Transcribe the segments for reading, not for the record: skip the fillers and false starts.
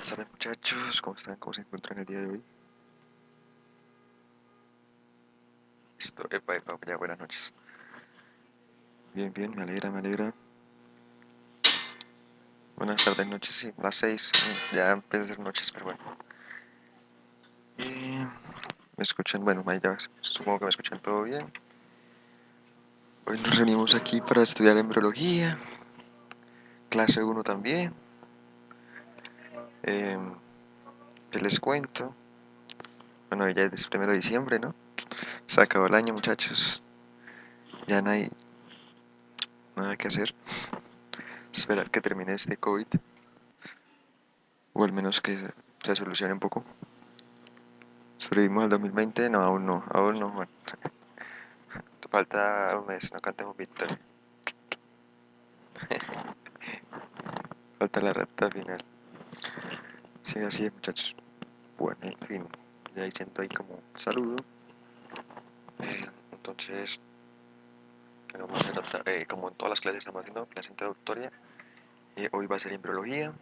Buenas tardes muchachos, ¿cómo están? ¿Cómo se encuentran el día de hoy? Listo, epa, epa, ya buenas noches. Bien, bien, me alegra, me alegra. Buenas tardes, noches, sí, las 6, ya empieza a ser noches, pero bueno. Y me escuchan, bueno, ahí ya supongo que me escuchan todo bien. Hoy nos reunimos aquí para estudiar embriología, clase 1 también. ¿Qué les cuento? Bueno, ya es 1 de diciembre, ¿no? Se acabó el año, muchachos. Ya no hay nada que hacer. Esperar que termine este COVID, o al menos que se solucione un poco. ¿Sobrevivimos al 2020? No, aún no, aún no. Bueno, falta un mes, no cantemos victoria. Falta la recta final. Sí, así es, muchachos. Bueno, en fin, ya diciendo ahí como saludo. Entonces, vamos a hacer otra, como en todas las clases estamos haciendo clase introductoria. Hoy va a ser embriología,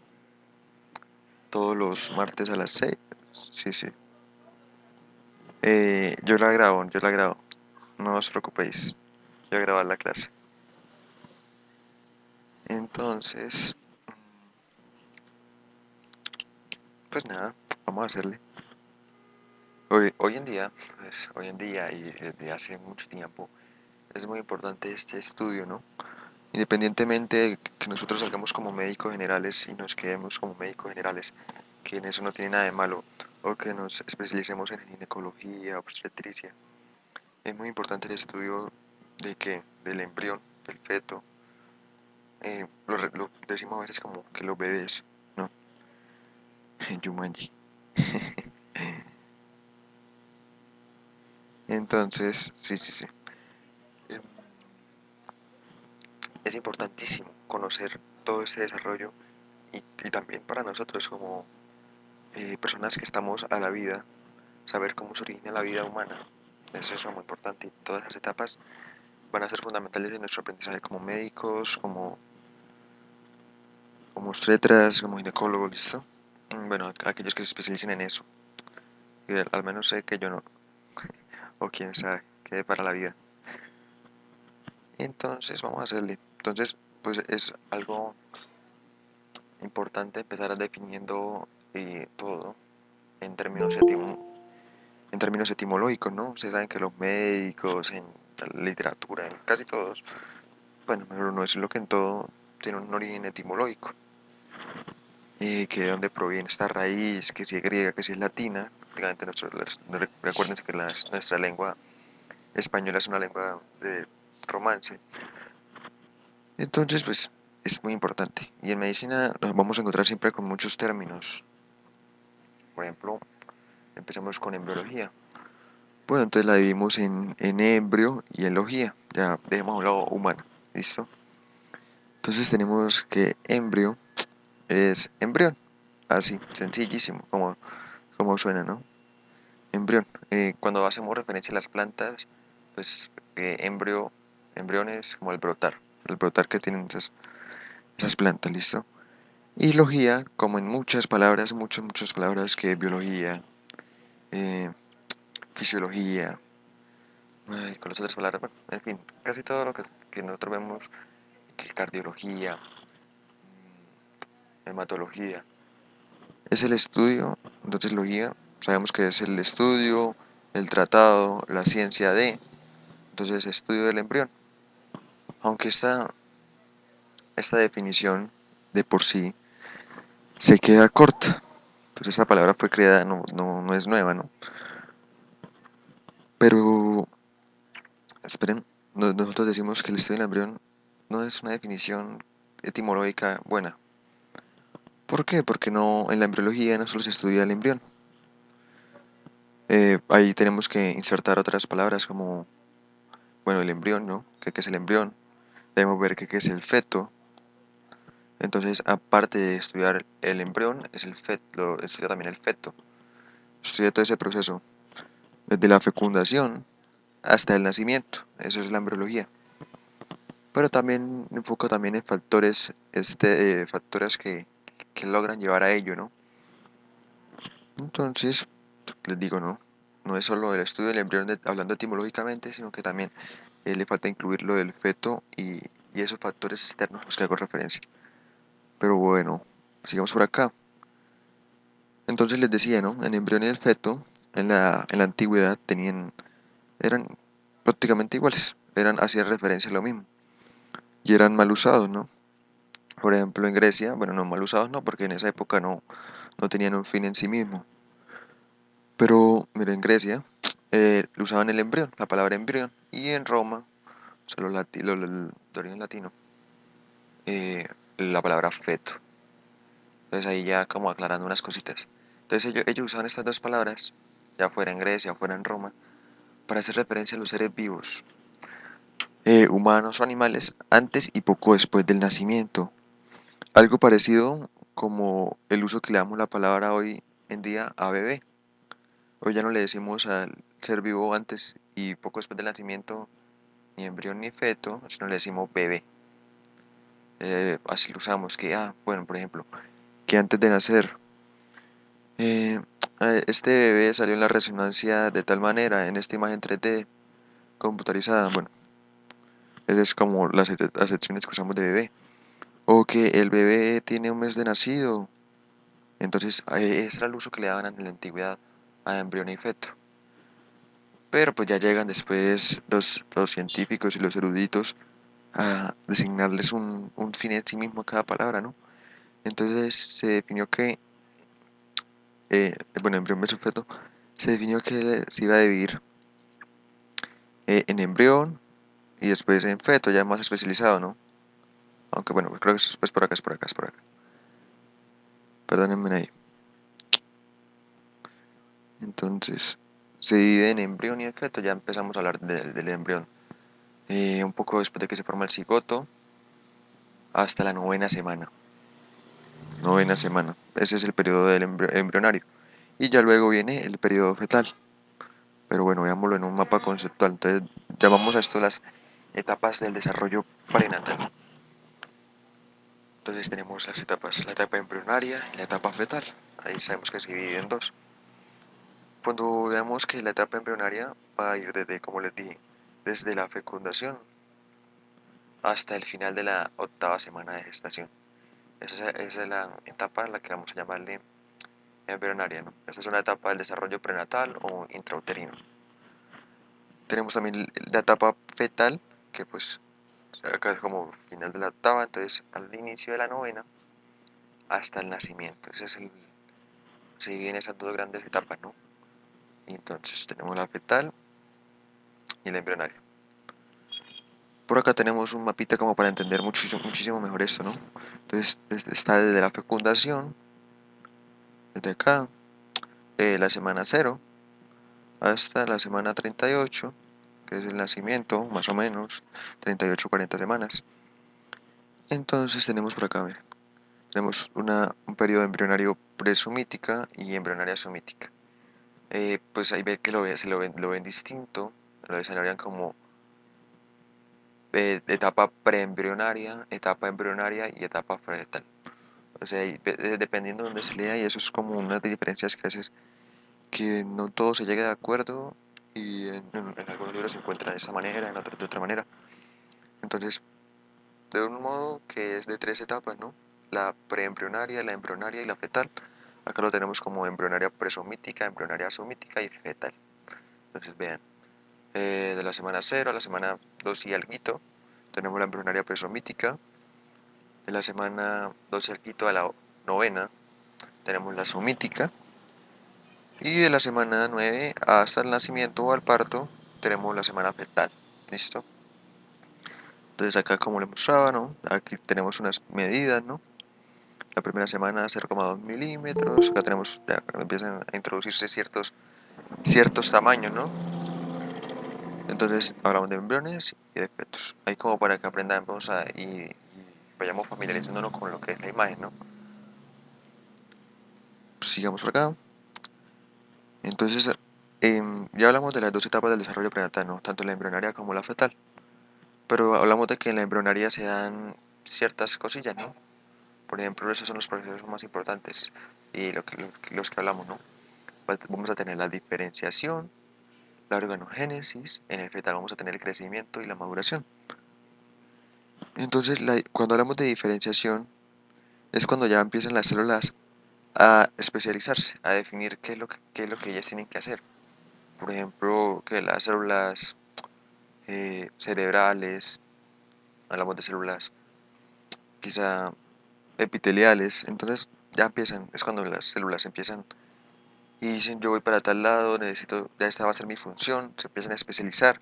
todos los martes a las 6. Sí, sí. Yo la grabo, yo la grabo. No os preocupéis, yo voy a grabar la clase. Entonces, pues nada, vamos a hacerle. Hoy en día, pues hoy en día y desde hace mucho tiempo, es muy importante este estudio, ¿no? Independientemente de que nosotros salgamos como médicos generales y nos quedemos como médicos generales, que en eso no tiene nada de malo, o que nos especialicemos en ginecología, obstetricia, es muy importante el estudio de que del embrión, del feto, lo decimos a veces como que los bebés, ¿no? Yumanji. Entonces, sí, sí, sí. Em, Es importantísimo conocer todo este desarrollo y también para nosotros como personas que estamos a la vida, saber cómo se origina la vida humana. Eso es muy importante y todas esas etapas van a ser fundamentales en nuestro aprendizaje como médicos, como obstetras, como ginecólogos, ¿listo? Bueno, aquellos que se especialicen en eso. Y al menos sé que yo no, o quién sabe, quede para la vida. Entonces vamos a hacerle. Entonces, pues es algo importante empezar definiendo todo en términos etimológicos, ¿no? Ustedes saben que los médicos, en la literatura, en casi todos, bueno, pero no es lo que en todo tiene un origen etimológico, que de dónde proviene esta raíz, que si es griega, que si es latina. Prácticamente recuérdense que nuestra lengua española es una lengua de romance. Entonces, pues es muy importante. Y en medicina nos vamos a encontrar siempre con muchos términos. Por ejemplo, empecemos con embriología. Bueno, entonces la dividimos en embrio y en logía. Ya dejemos a un lado humano. ¿Listo? Entonces tenemos que embrio es embrión. Así, sencillísimo, como suena, ¿no? Embrión. Cuando hacemos referencia a las plantas, pues embrión es como el brotar que tienen esas plantas, ¿listo? Y logía, como en muchas palabras, muchas palabras que biología, eh, fisiología, ay, con las otras palabras, bueno, en fin, casi todo lo que nosotros vemos, que cardiología, hematología, es el estudio, entonces logía, sabemos que es el estudio, el tratado, la ciencia de, entonces estudio del embrión. Aunque esta definición de por sí se queda corta, pues esta palabra fue creada, no es nueva, ¿no? Pero, esperen, nosotros decimos que el estudio del embrión no es una definición etimológica buena. ¿Por qué? Porque no, en la embriología no solo se estudia el embrión. Ahí tenemos que insertar otras palabras como, bueno, el embrión, ¿no? ¿Qué es el embrión? Debemos ver qué es el feto. Entonces, aparte de estudiar el embrión, es el feto, estudia también el feto. Estudia todo ese proceso, desde la fecundación hasta el nacimiento. Eso es la embriología. Pero también enfoca también en factores que logran llevar a ello, ¿no? Entonces, les digo, no, no es solo el estudio del embrión hablando etimológicamente, sino que también le falta incluir lo del feto y esos factores externos a los que hago referencia. Pero bueno, sigamos por acá. Entonces les decía, ¿no? El embrión y el feto en la antigüedad eran prácticamente iguales, hacían referencia a lo mismo y eran mal usados, ¿no? Por ejemplo, en Grecia, bueno, no mal usados no, porque en esa época no tenían un fin en sí mismo. Pero, mira, en Grecia usaban el embrión, la palabra embrión, y en Roma, o sea, de origen latino, eh, la palabra feto. Entonces ahí ya como aclarando unas cositas. Entonces ellos usaban estas dos palabras, ya fuera en Grecia o fuera en Roma, para hacer referencia a los seres vivos, humanos o animales, antes y poco después del nacimiento. Algo parecido como el uso que le damos la palabra hoy en día a bebé. Hoy ya no le decimos al ser vivo antes y poco después del nacimiento ni embrión ni feto, sino le decimos bebé. Así lo usamos, que, bueno, por ejemplo, que antes de nacer, eh, este bebé salió en la resonancia de tal manera, en esta imagen 3D computarizada, bueno, esas es como las acepciones que usamos de bebé. O que el bebé tiene un mes de nacido, entonces ese era el uso que le daban en la antigüedad a embrión y feto. Pero pues ya llegan después los científicos y los eruditos a designarles un fin en sí mismo a cada palabra, ¿no? Entonces se definió que, bueno, embrión versus feto, se definió que se iba a dividir en embrión y después en feto, ya más especializado, ¿no? Aunque bueno, creo que es por acá, es por acá, es por acá. Perdónenme ahí. Entonces, se divide en embrión y en feto, ya empezamos a hablar del embrión. Un poco después de que se forma el cigoto, hasta la novena semana. Novena semana. Ese es el periodo del embrionario. Y ya luego viene el periodo fetal. Pero bueno, veámoslo en un mapa conceptual. Entonces, llamamos a esto las etapas del desarrollo prenatal. Entonces tenemos las etapas, la etapa embrionaria y la etapa fetal. Ahí sabemos que se divide en dos. Cuando veamos que la etapa embrionaria va a ir desde, como les dije, desde la fecundación hasta el final de la octava semana de gestación. Esa es la etapa en la que vamos a llamarle embrionaria, ¿no? Esa es una etapa del desarrollo prenatal o intrauterino. Tenemos también la etapa fetal, que pues acá es como final de la octava, entonces al inicio de la novena hasta el nacimiento. Se dividen esas dos grandes etapas, ¿no? Y entonces tenemos la fetal y la embrionaria. Por acá tenemos un mapita como para entender muchísimo, muchísimo mejor esto, ¿no? Entonces está desde la fecundación, desde acá, la semana 0, hasta la semana 38, que es el nacimiento, más o menos, 38-40 semanas. Entonces tenemos por acá, miren, tenemos un periodo embrionario presumítica y embrionaria sumítica. Pues ahí ve que lo ven distinto, lo desarrollan como etapa preembrionaria, etapa embrionaria y etapa fetal. O sea, dependiendo de dónde se lea, y eso es como una de diferencias que haces, que no todo se llega de acuerdo, y en algunos libros se encuentra de esa manera, en otros de otra manera. Entonces, de un modo que es de tres etapas, ¿no? La preembrionaria, la embrionaria y la fetal. Acá lo tenemos como embrionaria presomítica, embrionaria sumítica y fetal. Entonces, vean, de la semana 0 a la semana 2 y alguito, tenemos la embrionaria presomítica. De la semana 2 y alguito a la novena, tenemos la sumítica. Y de la semana 9 hasta el nacimiento o al parto, tenemos la semana fetal. ¿Listo? Entonces acá como les mostraba, ¿no? Aquí tenemos unas medidas, ¿no? La primera semana 0,2 milímetros. Acá tenemos, ya empiezan a introducirse ciertos tamaños, ¿no? Entonces hablamos de embriones y de fetos. Ahí como para que aprendamos y vayamos familiarizándonos con lo que es la imagen, ¿no? Pues sigamos por acá. Entonces, ya hablamos de las dos etapas del desarrollo prenatal, ¿no? Tanto la embrionaria como la fetal. Pero hablamos de que en la embrionaria se dan ciertas cosillas, ¿no? Por ejemplo, esos son los procesos más importantes y los que hablamos, ¿no? vamos a tener la diferenciación, la organogénesis, en el fetal vamos a tener el crecimiento y la maduración. Entonces, cuando hablamos de diferenciación, es cuando ya empiezan las células a especializarse, a definir qué es lo que ellas tienen que hacer. Por ejemplo, que las células cerebrales, hablamos de células quizá epiteliales, entonces ya empiezan, es cuando las células empiezan y dicen yo voy para tal lado, necesito, ya esta va a ser mi función, se empiezan a especializar.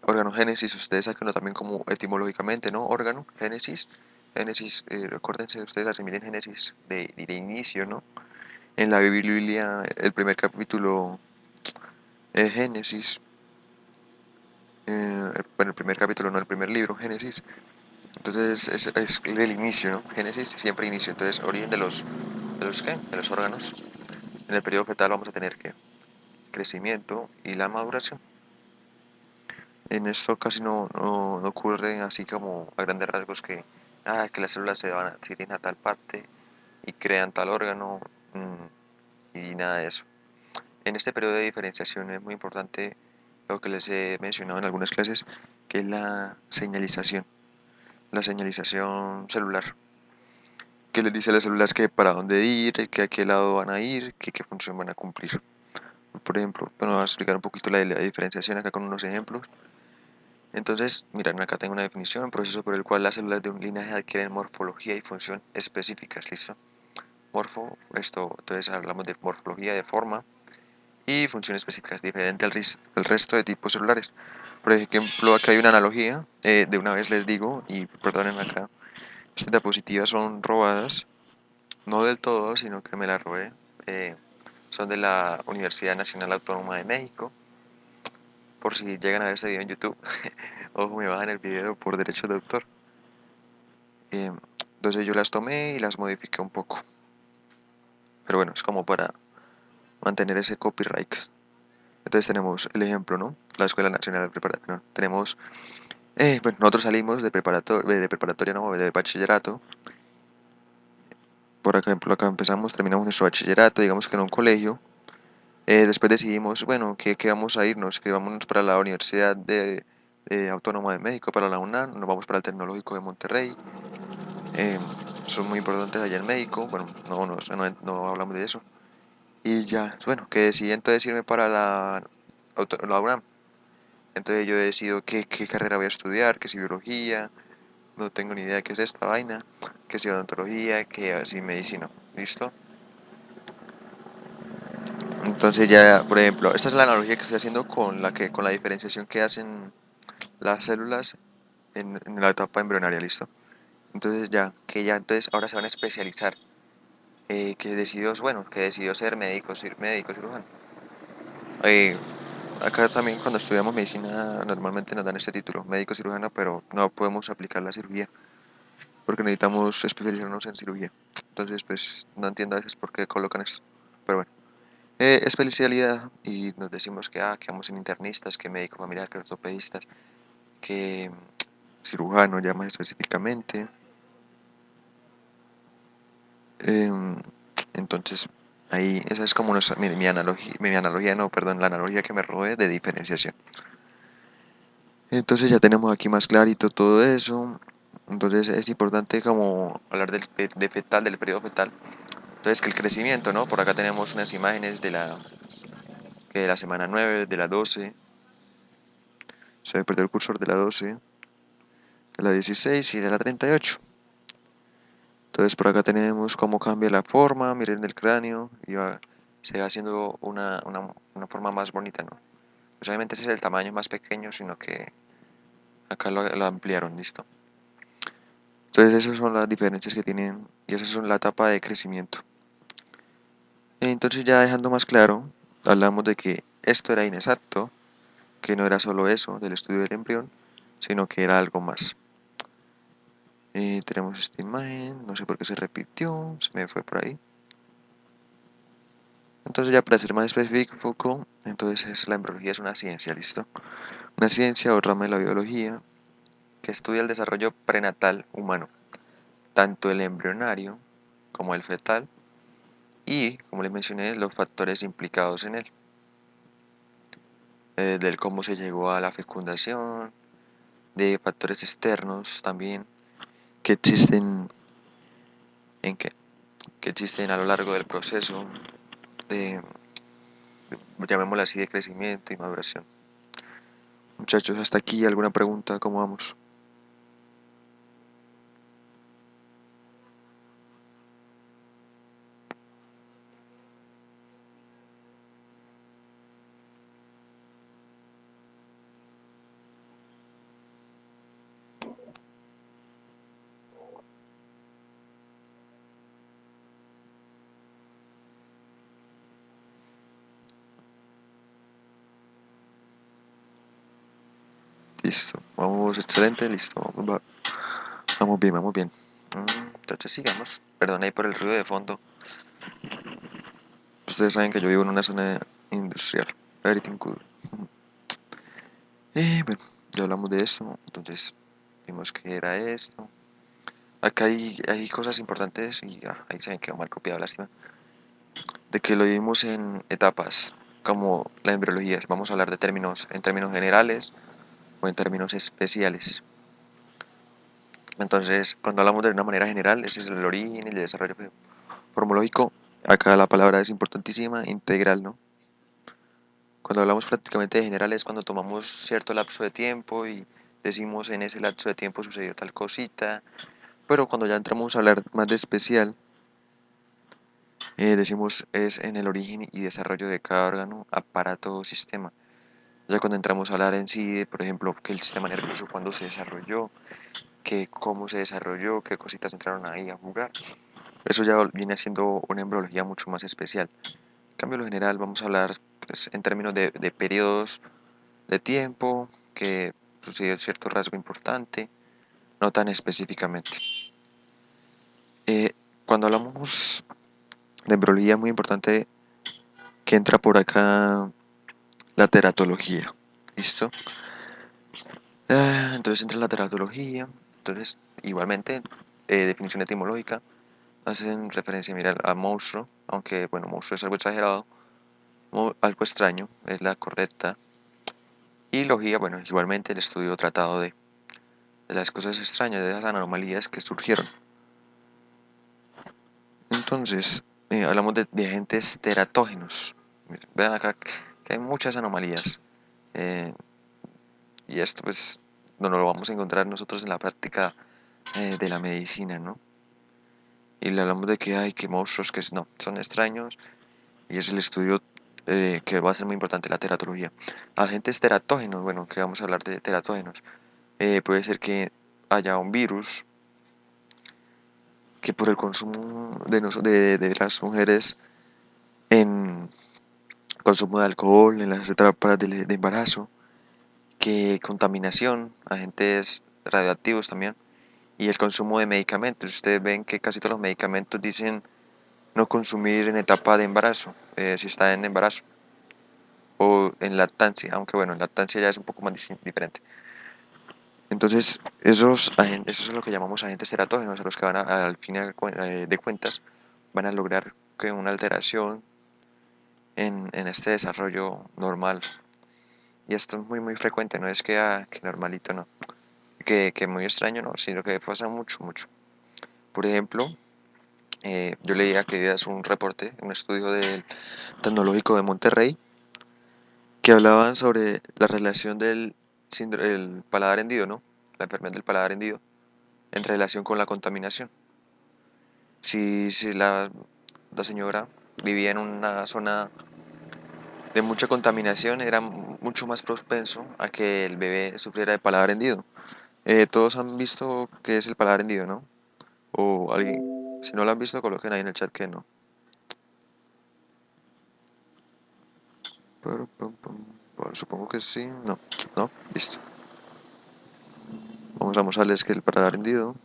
Organogénesis, ustedes sacan también como etimológicamente, ¿no? Órgano, génesis, génesis, recuérdense ustedes asimilen génesis de inicio, ¿no? En la Biblia, el primer capítulo es Génesis, bueno, el primer capítulo, no el primer libro, Génesis. Entonces es el inicio, ¿no? Génesis siempre inicio. Entonces, origen de los ¿qué? De los órganos. En el periodo fetal vamos a tener que crecimiento y la maduración. En esto casi no ocurre así como a grandes rasgos que las células se irían a tal parte y crean tal órgano y nada de eso. En este periodo de diferenciación es muy importante lo que les he mencionado en algunas clases, que es la señalización celular, que les dice a las células que para dónde ir, que a qué lado van a ir, que qué función van a cumplir. Por ejemplo, bueno, voy a explicar un poquito la diferenciación acá con unos ejemplos. Entonces, miren, acá tengo una definición, proceso por el cual las células de un linaje adquieren morfología y función específicas, ¿listo? Entonces hablamos de morfología, de forma, y funciones específicas diferente al resto de tipos celulares. Por ejemplo, acá hay una analogía, de una vez les digo, y perdonen acá, estas diapositivas son robadas, no del todo, sino que me las robé. eh, Son de la Universidad Nacional Autónoma de México, por si llegan a ver este video en YouTube, ojo, me bajan el video por derechos de autor. Eh, entonces yo las tomé y las modifiqué un poco, pero bueno, es como para mantener ese copyright. Entonces tenemos el ejemplo, ¿no? La Escuela Nacional Preparatoria. Tenemos, bueno, nosotros salimos de preparatoria, no, de bachillerato. Por ejemplo, acá empezamos, terminamos nuestro bachillerato, digamos que en un colegio. Después decidimos, bueno, que vamos a irnos, que vamos para la Universidad Autónoma de México, para la UNAM, nos vamos para el Tecnológico de Monterrey. Eh, Son muy importantes allá en México, bueno, no hablamos de eso. Y ya, bueno, que decidí entonces irme para la UNAM. Entonces yo decido qué carrera voy a estudiar, que si biología, no tengo ni idea de qué es esta vaina, que si odontología, que si medicina, ¿listo? Entonces ya, por ejemplo, esta es la analogía que estoy haciendo con la diferenciación que hacen las células en la etapa embrionaria, ¿listo? Entonces entonces ahora se van a especializar, que decidió ser médico cirujano. Eh, Acá también cuando estudiamos medicina normalmente nos dan este título, médico cirujano, pero no podemos aplicar la cirugía porque necesitamos especializarnos en cirugía. Entonces, pues no entiendo a veces por qué colocan esto. Pero bueno, especialidad y nos decimos que vamos en internistas, que médico familiar, que ortopedistas, que cirujano ya más específicamente. Em, entonces, ahí esa es como mi analogía, no, perdón, la analogía que me robé de diferenciación. Entonces ya tenemos aquí más clarito todo eso. Entonces es importante como hablar de fetal, del periodo fetal. Entonces que el crecimiento, ¿no? Por acá tenemos unas imágenes de la semana 9 de la 12. Se me perdió el cursor de la 12, de la 16 y de la 38. Entonces por acá tenemos cómo cambia la forma, miren el cráneo, se va haciendo una forma más bonita, ¿no? Pues obviamente ese es el tamaño más pequeño, sino que acá lo ampliaron, listo. Entonces esas son las diferencias que tienen y esas son la etapa de crecimiento. Entonces ya dejando más claro, hablamos de que esto era inexacto, que no era solo eso del estudio del embrión, sino que era algo más. Tenemos esta imagen, no sé por qué se repitió, se me fue por ahí. Entonces ya para ser más específico, entonces la embriología es una ciencia, ¿listo? Una ciencia o rama de la biología que estudia el desarrollo prenatal humano, tanto el embrionario como el fetal, y, como les mencioné, los factores implicados en él, del cómo se llegó a la fecundación, de factores externos también que existen en que existen a lo largo del proceso de, llamémoslo así, de crecimiento y maduración. Muchachos, hasta aquí, ¿alguna pregunta? ¿Cómo vamos? Listo, vamos, excelente, listo, vamos bien, vamos bien. Entonces sigamos, perdón ahí por el ruido de fondo. Ustedes saben que yo vivo en una zona industrial, everything cool. Bueno, ya hablamos de esto, entonces vimos que era esto. Acá hay cosas importantes y ahí se me quedó mal copiado, lástima. De que lo dimos en etapas, como la embriología. Vamos a hablar de términos en términos generales o en términos especiales. Entonces, cuando hablamos de una manera general, ese es el origen y el desarrollo formológico. Acá la palabra es importantísima, integral, ¿no? Cuando hablamos prácticamente de general es cuando tomamos cierto lapso de tiempo y decimos en ese lapso de tiempo sucedió tal cosita, pero cuando ya entramos a hablar más de especial, decimos es en el origen y desarrollo de cada órgano, aparato o sistema. Ya cuando entramos a hablar en sí, por ejemplo, que el sistema nervioso cuando se desarrolló, que cómo se desarrolló, qué cositas entraron ahí a jugar, eso ya viene siendo una embriología mucho más especial. En cambio, lo general vamos a hablar pues, en términos de periodos de tiempo, que sucedió cierto rasgo importante, no tan específicamente. Eh, Cuando hablamos de embriología es muy importante que entra por acá la teratología. ¿Listo? Entonces entra la teratología, entonces igualmente definición etimológica, hacen referencia, mira, a monstruo, aunque bueno, monstruo es algo exagerado, algo extraño, es la correcta. Y logía, bueno, igualmente el estudio tratado de las cosas extrañas, de las anomalías que surgieron. Entonces, hablamos de agentes teratógenos. Miren, vean acá que hay muchas anomalías. eh, y esto pues no lo vamos a encontrar nosotros en la práctica de la medicina, ¿no? Y le hablamos de que hay que monstruos que no, son extraños y es el estudio que va a ser muy importante, la teratología. Agentes teratógenos, bueno, que vamos a hablar de teratógenos. Puede ser que haya un virus que por el consumo de las mujeres en consumo de alcohol, en las etapas de embarazo, que contaminación, agentes radioactivos también, y el consumo de medicamentos. Ustedes ven que casi todos los medicamentos dicen no consumir en etapa de embarazo, si está en embarazo, o en lactancia, aunque bueno, en lactancia ya es un poco más diferente. Entonces, esos son lo que llamamos agentes teratógenos, a los que van al final de cuentas van a lograr que una alteración en este desarrollo normal. Y esto es muy muy frecuente, no es que normalito, no, que muy extraño, no, sino que pasa mucho, mucho. Por ejemplo, yo leía que es un reporte, un estudio del Tecnológico de Monterrey, que hablaban sobre la relación del el paladar hendido, ¿no? La enfermedad del paladar hendido en relación con la contaminación. Si la señora vivía en una zona de mucha contaminación, era mucho más propenso a que el bebé sufriera de paladar hendido. Todos han visto qué es el paladar hendido, ¿no? O alguien, si no lo han visto, coloquen ahí en el chat que no. Bueno, supongo que sí, no, no, listo. Vamos a mostrarles que el paladar hendido,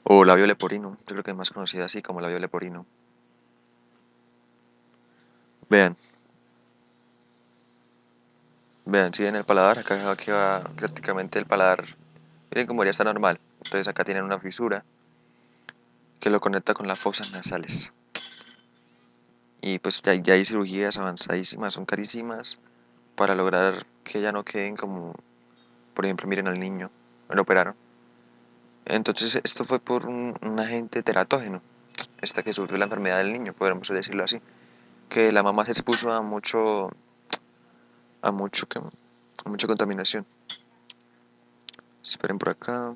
o labio leporino, yo creo que es más conocida así como labio leporino. Vean, vean, si ven el paladar, acá aquí va prácticamente el paladar, miren cómo ya está normal. Entonces acá tienen una fisura que lo conecta con las fosas nasales. Y pues ya hay cirugías avanzadísimas, son carísimas, para lograr que ya no queden como, por ejemplo, miren al niño, lo operaron. Entonces esto fue por un agente teratógeno, esta que sufrió la enfermedad del niño, podríamos decirlo así, que la mamá se expuso a mucho, a mucha contaminación. Esperen por acá.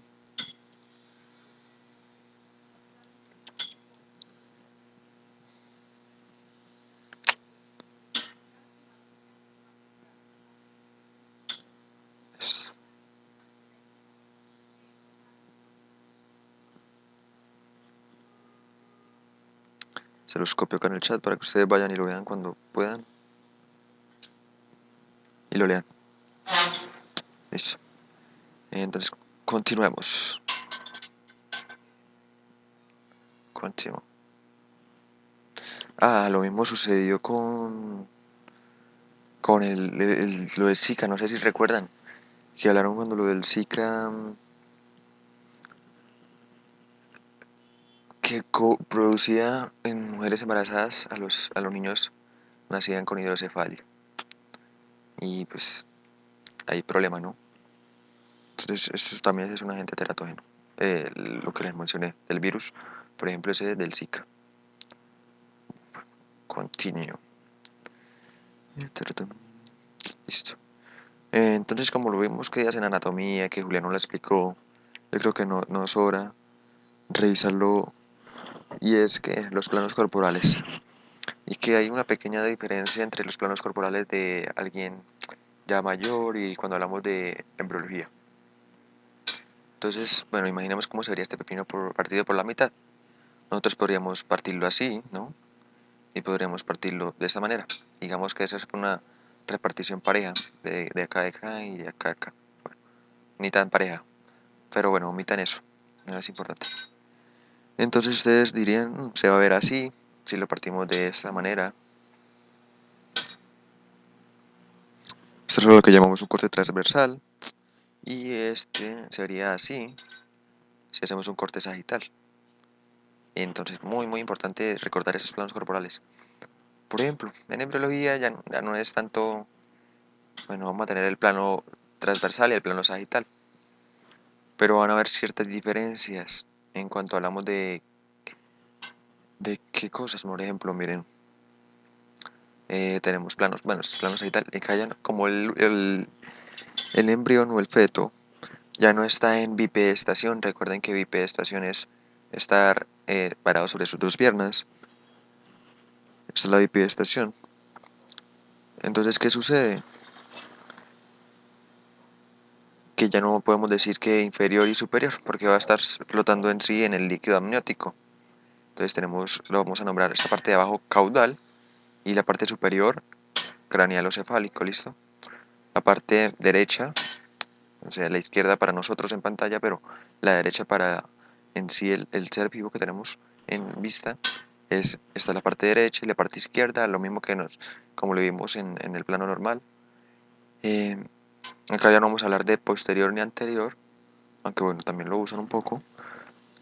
Se los copio acá en el chat para que ustedes vayan y lo vean cuando puedan. Y lo lean. Listo. Entonces, continuemos. Continuo. Ah, lo mismo sucedió con lo de Zika, no sé si recuerdan. Que hablaron cuando lo del Zika, que producía en mujeres embarazadas a los niños nacían con hidrocefalia. Y pues hay problema, ¿no? Entonces, eso también es un agente teratógeno. Lo que les mencioné del virus, por ejemplo, ese del Zika. Continuo. Listo. Entonces, como lo vimos que días en anatomía, que Julián no lo explicó, yo creo que no es hora revisarlo. Y es que los planos corporales. Y que hay una pequeña diferencia entre los planos corporales de alguien ya mayor y cuando hablamos de embriología. Entonces, bueno, imaginemos cómo sería este pepino partido por la mitad. Nosotros podríamos partirlo así, ¿no? Y podríamos partirlo de esta manera. Digamos que esa es una repartición pareja de acá y de acá a acá. Bueno, ni tan pareja, pero bueno, omitan eso, no es importante. Entonces ustedes dirían, se va a ver así, si lo partimos de esta manera. Esto es lo que llamamos un corte transversal. Y este sería así, si hacemos un corte sagital. Entonces, muy importante recordar esos planos corporales. Por ejemplo, en embriología ya no es tanto, bueno, vamos a tener el plano transversal y el plano sagital. Pero van a haber ciertas diferencias en cuanto hablamos de qué cosas. Por ejemplo, miren, tenemos planos, bueno, estos planos sagital, como el embrión o el feto ya no está en bipedestación. Recuerden que bipedestación es estar parado sobre sus dos piernas. Esta es la bipedestación. Entonces, ¿qué sucede? Que ya no podemos decir que inferior y superior, porque va a estar flotando en sí en el líquido amniótico. Entonces lo vamos a nombrar esta parte de abajo caudal y la parte superior craneal o cefálico, ¿listo? La parte derecha, o sea, la izquierda para nosotros en pantalla, pero la derecha para en sí el ser vivo que tenemos en vista, esta es la parte derecha y la parte izquierda, lo mismo como lo vimos en el plano normal. Acá ya no vamos a hablar de posterior ni anterior, aunque bueno, también lo usan un poco.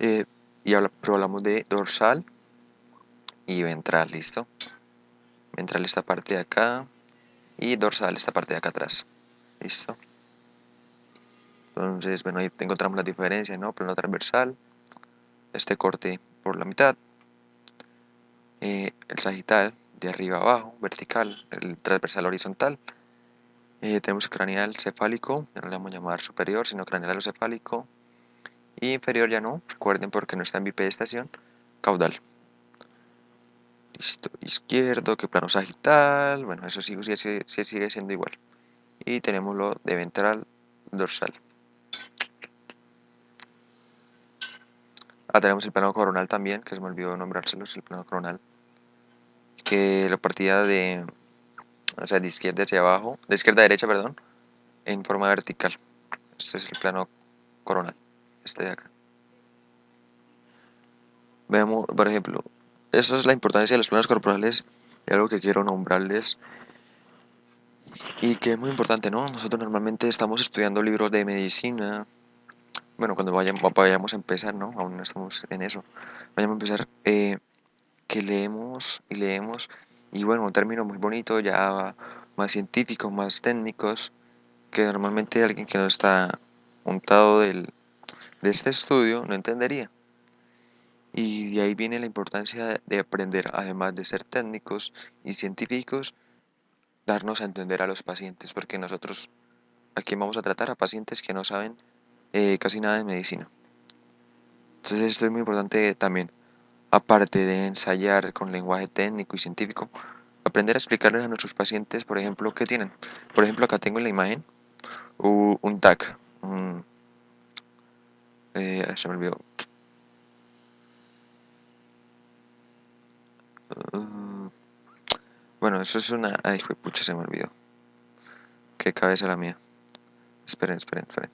Eh, pero hablamos de dorsal y ventral, ¿listo? Ventral esta parte de acá y dorsal esta parte de acá atrás, ¿listo? Entonces, bueno, ahí encontramos la diferencia, ¿no? Plano transversal, este corte por la mitad, el sagital de arriba a abajo, vertical, el transversal horizontal. Tenemos craneal cefálico, ya no le vamos a llamar superior, sino craneal o cefálico. Y inferior ya no, recuerden porque no está en bipedestación, caudal. Listo, izquierdo, que plano sagital, bueno, eso sigue siendo igual. Y tenemos lo de ventral dorsal. Tenemos el plano coronal también, que se me olvidó nombrárselos, el plano coronal. Que lo partía o sea, de izquierda hacia abajo, de izquierda a derecha, perdón, en forma vertical. Este es el plano coronal, este de acá. Veamos, por ejemplo, eso es la importancia de los planos corporales y algo que quiero nombrarles y que es muy importante, ¿no? Nosotros normalmente estamos estudiando libros de medicina, bueno, cuando vayamos a empezar, ¿no? Aún no estamos en eso. Vayamos a empezar, que leemos y leemos, y bueno, un término muy bonito, ya más científicos, más técnicos, que normalmente alguien que no está untado de este estudio no entendería. Y de ahí viene la importancia de aprender, además de ser técnicos y científicos, darnos a entender a los pacientes, porque nosotros aquí vamos a tratar a pacientes que no saben casi nada de medicina. Entonces esto es muy importante también, aparte de ensayar con lenguaje técnico y científico, aprender a explicarles a nuestros pacientes, por ejemplo, qué tienen. Por ejemplo, acá tengo en la imagen un TAC, se me olvidó. Uh, bueno, eso es una... Ay, pucha, se me olvidó. Qué cabeza la mía. Esperen, esperen, esperen.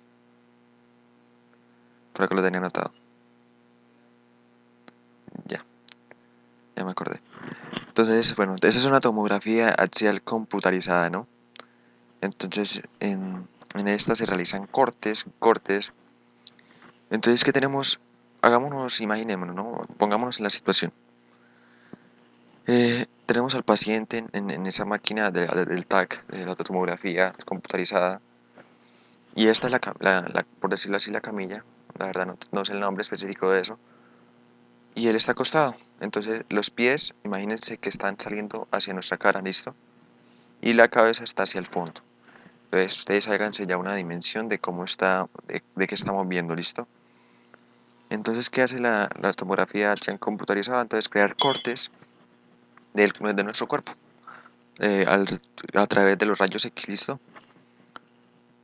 Por acá lo tenía anotado. Ya, ya me acordé. Entonces, bueno, esa es una tomografía axial computarizada, ¿no? Entonces, en esta se realizan cortes. Entonces, ¿qué tenemos? Hagámonos, imaginémonos, ¿no? Pongámonos en la situación. Tenemos al paciente en esa máquina del TAC, de la tomografía computarizada, y esta es por decirlo así, la camilla. La verdad no sé el nombre específico de eso. Y él está acostado. Entonces, los pies, imagínense que están saliendo hacia nuestra cara, ¿listo? Y la cabeza está hacia el fondo. Entonces, ustedes háganse ya una dimensión de cómo está, de qué estamos viendo, ¿listo? Entonces, ¿qué hace la tomografía computarizada? Entonces, crear cortes de nuestro cuerpo a través de los rayos X, ¿listo?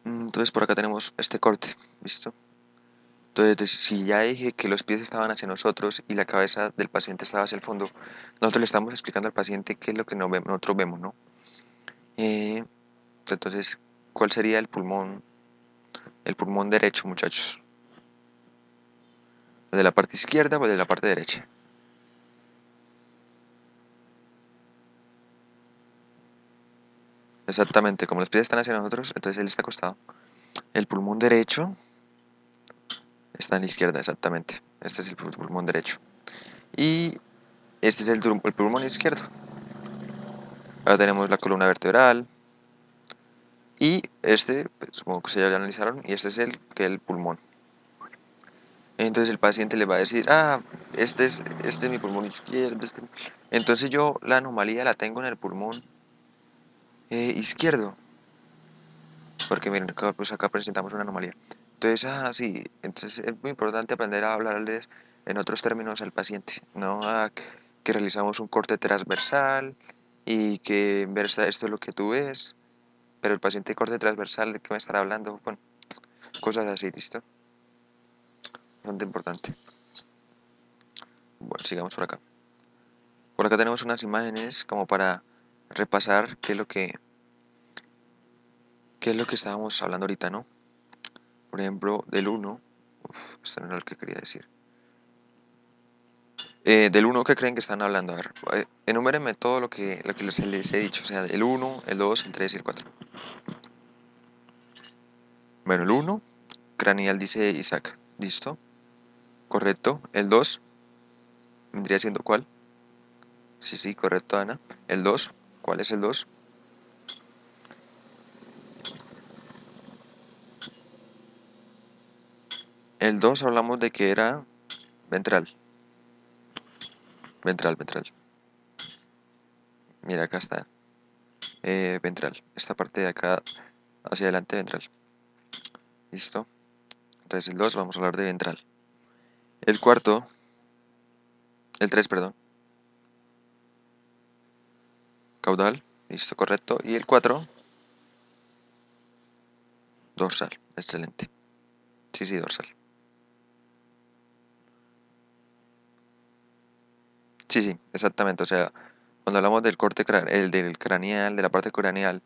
Entonces, por acá tenemos este corte, ¿listo? Entonces, si ya dije que los pies estaban hacia nosotros y la cabeza del paciente estaba hacia el fondo, nosotros le estamos explicando al paciente qué es lo que nosotros vemos, ¿no? Eh, entonces, ¿cuál sería el pulmón? El pulmón derecho, muchachos. ¿El de la parte izquierda o el de la parte derecha? Exactamente, como los pies están hacia nosotros, entonces él está acostado. El pulmón derecho está en la izquierda, exactamente. Este es el pulmón derecho. Y este es el pulmón izquierdo. Ahora tenemos la columna vertebral. Y este, pues, supongo que se ya analizaron, y este es el pulmón. Entonces el paciente le va a decir, este es mi pulmón izquierdo. Entonces yo la anomalía la tengo en el pulmón izquierdo. Porque miren, pues acá presentamos una anomalía. Entonces, sí, entonces es muy importante aprender a hablarles en otros términos al paciente, no que realizamos un corte transversal y que en verdad esto es lo que tú ves, pero el paciente corte transversal, ¿de qué me estará hablando? Bueno, cosas así, ¿listo? Bastante importante. Bueno, sigamos por acá. Por acá tenemos unas imágenes como para repasar qué es lo que estábamos hablando ahorita, ¿no? Por ejemplo, del uno, esto no era lo que quería decir. Del uno, ¿qué creen que están hablando? A ver, enumérenme todo lo que les he dicho, o sea, el uno, el 2, el 3 y el 4. Bueno, el uno, craneal, dice Isaac. ¿Listo? Correcto. El 2, vendría siendo ¿cuál? Sí, sí, correcto, Ana. El 2, ¿cuál es el 2? El 2 hablamos de que era ventral. Ventral, ventral. Mira, acá está. Ventral. Esta parte de acá hacia adelante, ventral. ¿Listo? Entonces el 2 vamos a hablar de ventral. El cuarto, el 3, perdón, caudal. Listo, correcto. Y el 4, dorsal. Excelente. Sí, sí, dorsal. Sí, sí, exactamente. O sea, cuando hablamos del corte, el del craneal, de la parte craneal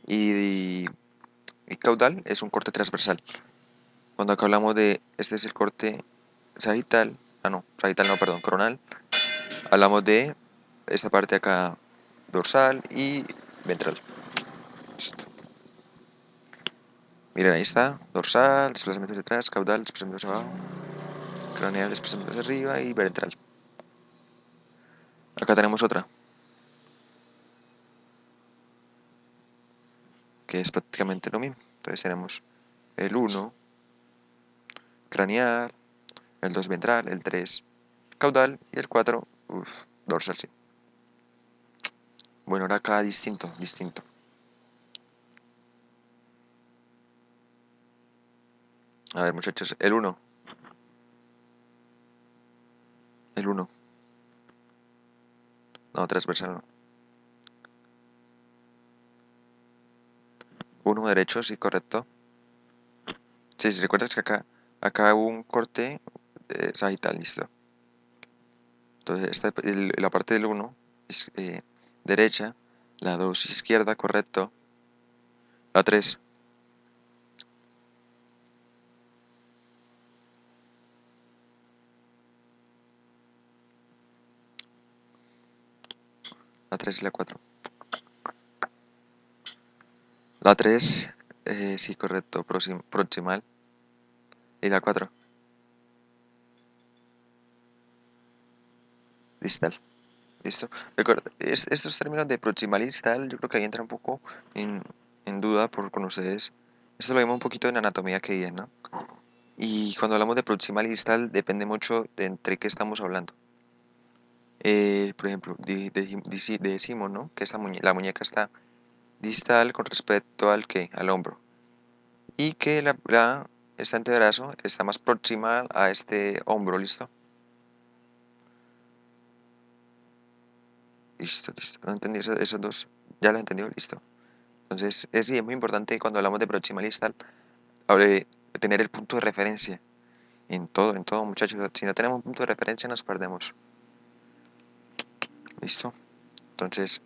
y, y caudal, es un corte transversal. Cuando acá hablamos de, este es el corte sagital, no, sagital no, perdón, coronal, hablamos de esta parte acá dorsal y ventral. Listo. Miren, ahí está, dorsal, desplazamiento hacia atrás, caudal, desplazamiento hacia abajo, craneal, desplazamiento hacia arriba y ventral. Acá tenemos otra, que es prácticamente lo mismo. Entonces tenemos el 1 craneal, el 2 ventral, el 3 caudal y el 4 dorsal, sí. Bueno, ahora acá distinto, distinto. A ver, muchachos, el 1, el 1, no, transversal no. 1 derecho, sí, correcto. Sí, si recuerdas que acá hubo un corte sagital, listo. Entonces, la parte del 1 es derecha, la 2 izquierda, correcto, la 3, la 3 y la 4. La 3, sí, correcto, proximal, y la 4, distal. ¿Listo? Recuerda, estos términos de proximal y distal, yo creo que ahí entra un poco en, en duda con ustedes. Esto lo vimos un poquito en anatomía que día, ¿no? Y cuando hablamos de proximal y distal, depende mucho de entre qué estamos hablando. Por ejemplo, decimos, ¿no? Que la muñeca está distal con respecto al que, al hombro. Y que este antebrazo está más proximal a este hombro, ¿listo? Listo, listo. ¿No entendí esos dos? ¿Ya lo entendió? Listo. Entonces, sí, es muy importante cuando hablamos de proximal y distal, tener el punto de referencia en todo, muchachos. Si no tenemos un punto de referencia, nos perdemos. ¿Listo? Entonces,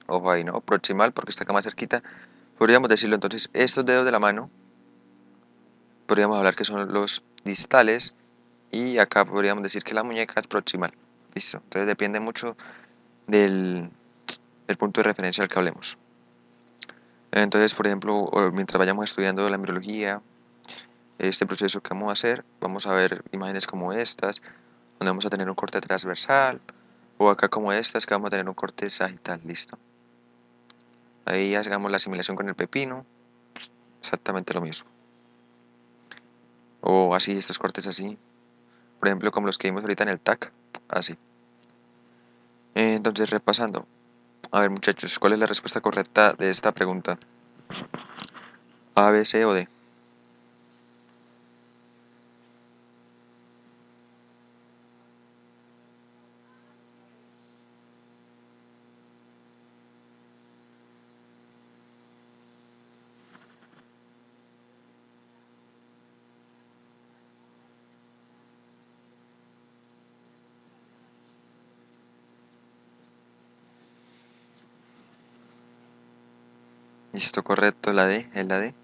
ojo ahí, ¿no? Proximal, porque está acá más cerquita. Podríamos decirlo entonces, estos dedos de la mano, podríamos hablar que son los distales, y acá podríamos decir que la muñeca es proximal. ¿Listo? Entonces depende mucho del, del punto de referencia al que hablemos. Entonces, por ejemplo, mientras vayamos estudiando la embriología, este proceso que vamos a hacer, vamos a ver imágenes como estas, donde vamos a tener un corte transversal, o acá como estas, que vamos a tener un corte sagital, listo. Ahí hagamos la asimilación con el pepino, exactamente lo mismo. O así, estos cortes así, por ejemplo, como los que vimos ahorita en el TAC, así. Entonces, repasando, a ver muchachos, ¿cuál es la respuesta correcta de esta pregunta? ¿A, B, C o D? Listo, correcto, la D, es la D.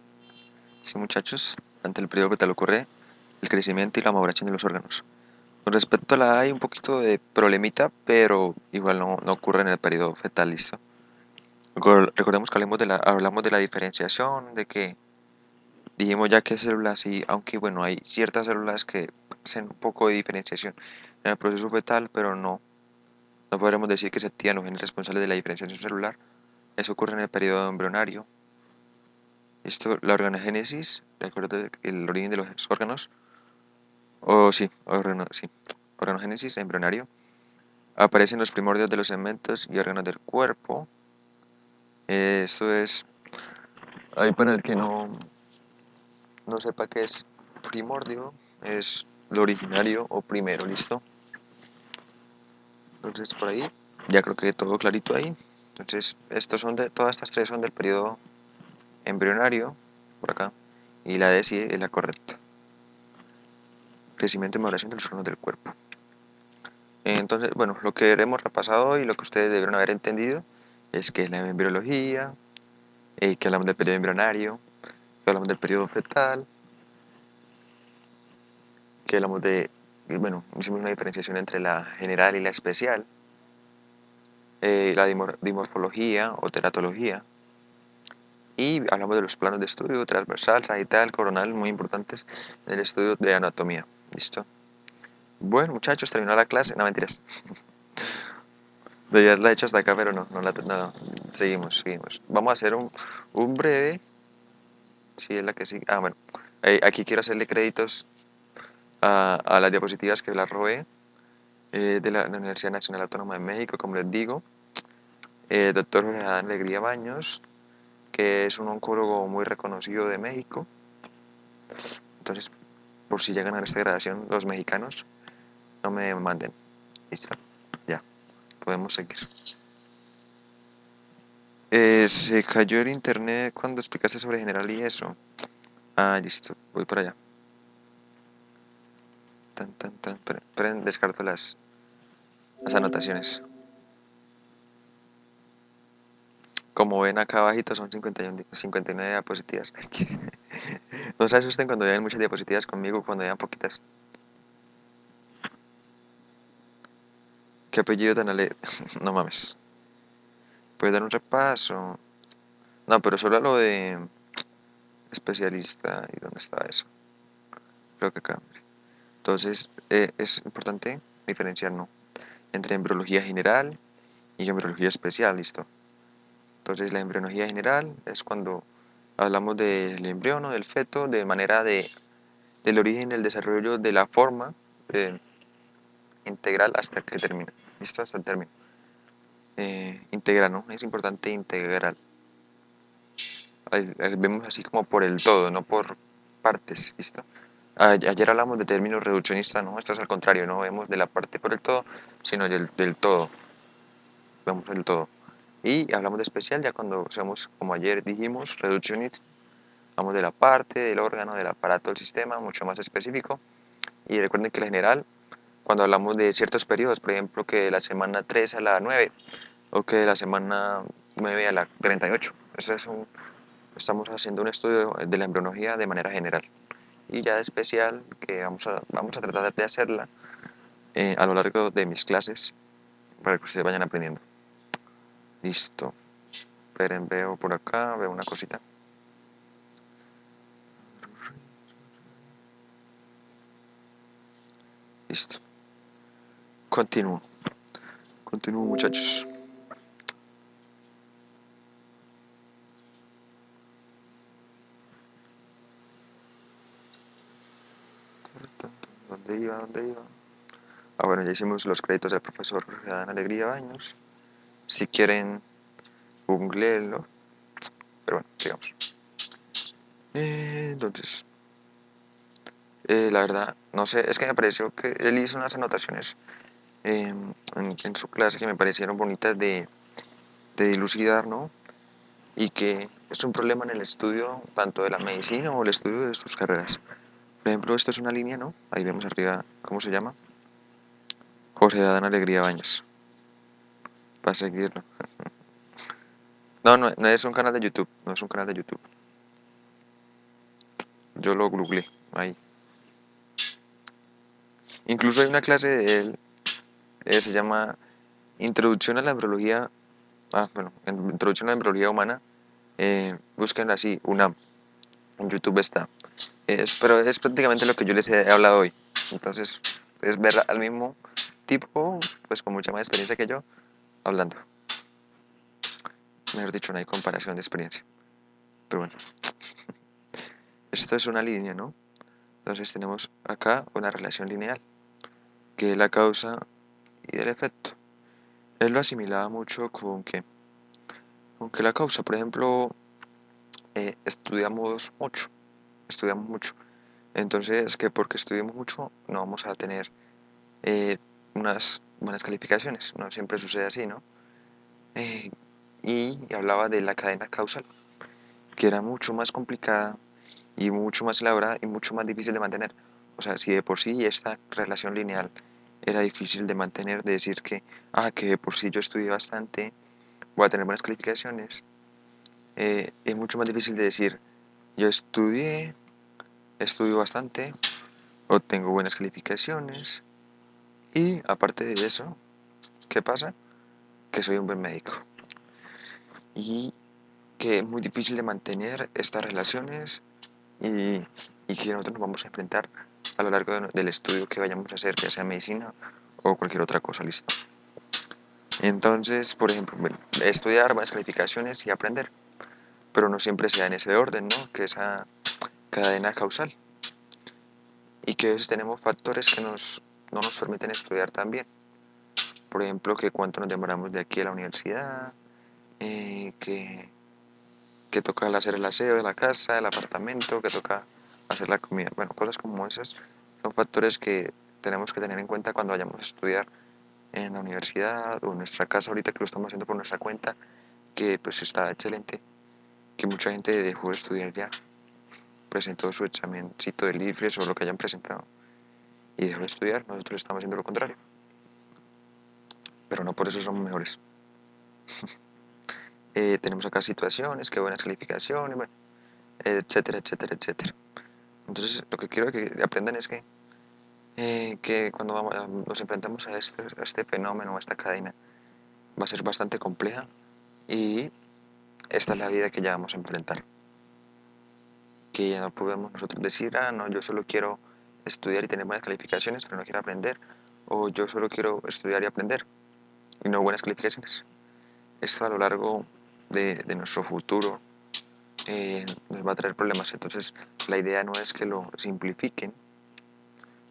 Sí, muchachos, ante el periodo fetal ocurre el crecimiento y la maduración de los órganos. Con respecto a la A hay un poquito de problemita, pero igual no ocurre en el periodo fetal, listo. Recordemos que hablamos de la diferenciación, de que dijimos ya que células sí, aunque bueno, hay ciertas células que hacen un poco de diferenciación en el proceso fetal, pero no podremos decir que se activan los genes responsables de la diferenciación celular. Eso ocurre en el periodo embrionario. Esto, la organogénesis, recuerdo el origen de los órganos, o sí, organogénesis embrionario, aparecen los primordios de los elementos y órganos del cuerpo. Esto es, ahí para el que no sepa qué es primordio, es lo originario o primero, ¿listo? Entonces por ahí, ya creo que todo clarito ahí. Entonces, todas estas tres son del periodo embrionario, por acá, y la D sí es la correcta. Crecimiento y maduración de los órganos del cuerpo. Entonces, bueno, lo que hemos repasado y lo que ustedes debieron haber entendido es que la embriología, que hablamos del periodo embrionario, que hablamos del periodo fetal, que hablamos bueno, hicimos una diferenciación entre la general y la especial, la dimorfología o teratología, Y hablamos de los planos de estudio, transversal, sagital, coronal, muy importantes en el estudio de anatomía. ¿Listo? Bueno, muchachos, terminó la clase. No, mentiras. Debí haberla hecho hasta acá, pero no. Seguimos. Vamos a hacer un breve. Sí, es la que sigue. Bueno. Aquí quiero hacerle créditos a las diapositivas que las robé de la Universidad Nacional Autónoma de México, como les digo. Doctor Jorge Adán Alegría Baños, que es un oncólogo muy reconocido de México. Entonces, por si llegan a esta grabación, los mexicanos, no me manden. Listo, ya, podemos seguir. Se cayó el internet cuando explicaste sobre general y eso. Listo, voy para allá. Esperen, descarto las anotaciones. Como ven acá abajito son 59 diapositivas. No se asusten cuando vean muchas diapositivas conmigo, cuando vean poquitas. ¿Qué apellido tan alegre? No mames. ¿Puedes dar un repaso? No, pero solo a lo de especialista. ¿Y dónde está eso? Creo que acá. Entonces, es importante diferenciar, ¿no?, entre embriología general y embriología especial, ¿listo? Entonces, la embriología general es cuando hablamos del embrión, del feto, de manera del origen, el desarrollo de la forma integral hasta que termina, ¿listo? Hasta el término. Integral, ¿no? Es importante integral. Vemos así como por el todo, no por partes, ¿listo? Ayer hablamos de términos reduccionistas, ¿no? Esto es al contrario, no vemos de la parte por el todo, sino del todo. Vemos el todo. Y hablamos de especial ya cuando somos, como ayer dijimos, reduccionistas. Hablamos de la parte, del órgano, del aparato del sistema, mucho más específico. Y recuerden que la general, cuando hablamos de ciertos periodos, por ejemplo, que de la semana 3 a la 9, o que de la semana 9 a la 38. Estamos haciendo un estudio de la embriología de manera general. Y ya de especial, que vamos a tratar de hacerla a lo largo de mis clases, para que ustedes vayan aprendiendo. Listo. Esperen, veo por acá, veo una cosita. Listo. Continúo, muchachos. ¿Dónde iba? Bueno, ya hicimos los créditos del profesor Jorge Adán Alegría Baños. Si quieren, googleenlo. Pero bueno, sigamos. Entonces, la verdad, no sé, es que me pareció que él hizo unas anotaciones en su clase que me parecieron bonitas de dilucidar, ¿no? Y que es un problema en el estudio tanto de la medicina o el estudio de sus carreras. Por ejemplo, esto es una línea, ¿no? Ahí vemos arriba, ¿cómo se llama? Jorge Adán Alegría Baños. Para seguirlo. No es un canal de YouTube, no es un canal de YouTube. Yo lo googleé ahí. Incluso hay una clase de él, se llama Introducción a la Embriología, Introducción a la Embriología Humana. Búsquenlo así, UNAM. En YouTube está. Pero es prácticamente lo que yo les he hablado hoy. Entonces, es ver al mismo tipo, pues con mucha más experiencia que yo, hablando. Mejor dicho, no hay comparación de experiencia. Pero bueno, esto es una línea, ¿no? Entonces tenemos acá una relación lineal, que es la causa y el efecto. Él lo asimilaba mucho con que la causa, por ejemplo, estudiamos mucho. Entonces, que porque estudiamos mucho no vamos a tener eh, unas buenas calificaciones. No siempre sucede así, ¿no? Y hablaba de la cadena causal, que era mucho más complicada y mucho más elaborada y mucho más difícil de mantener. O sea, si de por sí esta relación lineal era difícil de mantener, de decir que de por sí yo estudié bastante, voy a tener buenas calificaciones, es mucho más difícil de decir, yo estudio bastante, obtengo buenas calificaciones y aparte de eso, ¿qué pasa? Que soy un buen médico. Y que es muy difícil de mantener estas relaciones y, y que nosotros nos vamos a enfrentar a lo largo del estudio que vayamos a hacer, ya sea medicina o cualquier otra cosa, listo. Entonces, por ejemplo, bueno, estudiar buenas calificaciones y aprender, pero no siempre se da en ese orden, ¿no? Que esa cadena causal. Y que a veces tenemos factores que no nos permiten estudiar tan bien. Por ejemplo, que cuánto nos demoramos de aquí a la universidad, que toca hacer el aseo de la casa, del apartamento, que toca hacer la comida. Bueno, cosas como esas son factores que tenemos que tener en cuenta cuando vayamos a estudiar en la universidad o en nuestra casa ahorita que lo estamos haciendo por nuestra cuenta, que pues está excelente, que mucha gente dejó de estudiar ya, presentó su examencito del IFES o lo que hayan presentado y dejó de estudiar, nosotros estamos haciendo lo contrario, pero no por eso somos mejores. Tenemos acá situaciones, que buenas calificaciones, bueno, etcétera, etcétera, etcétera. Entonces, lo que quiero que aprendan es que cuando nos enfrentamos a este fenómeno, a esta cadena, va a ser bastante compleja y esta es la vida que ya vamos a enfrentar. Que ya no podemos nosotros decir, ah, no, yo solo quiero estudiar y tener buenas calificaciones, pero no quiero aprender, o yo solo quiero estudiar y aprender y no buenas calificaciones. Esto a lo largo de nuestro futuro nos va a traer problemas. Entonces, la idea no es que lo simplifiquen,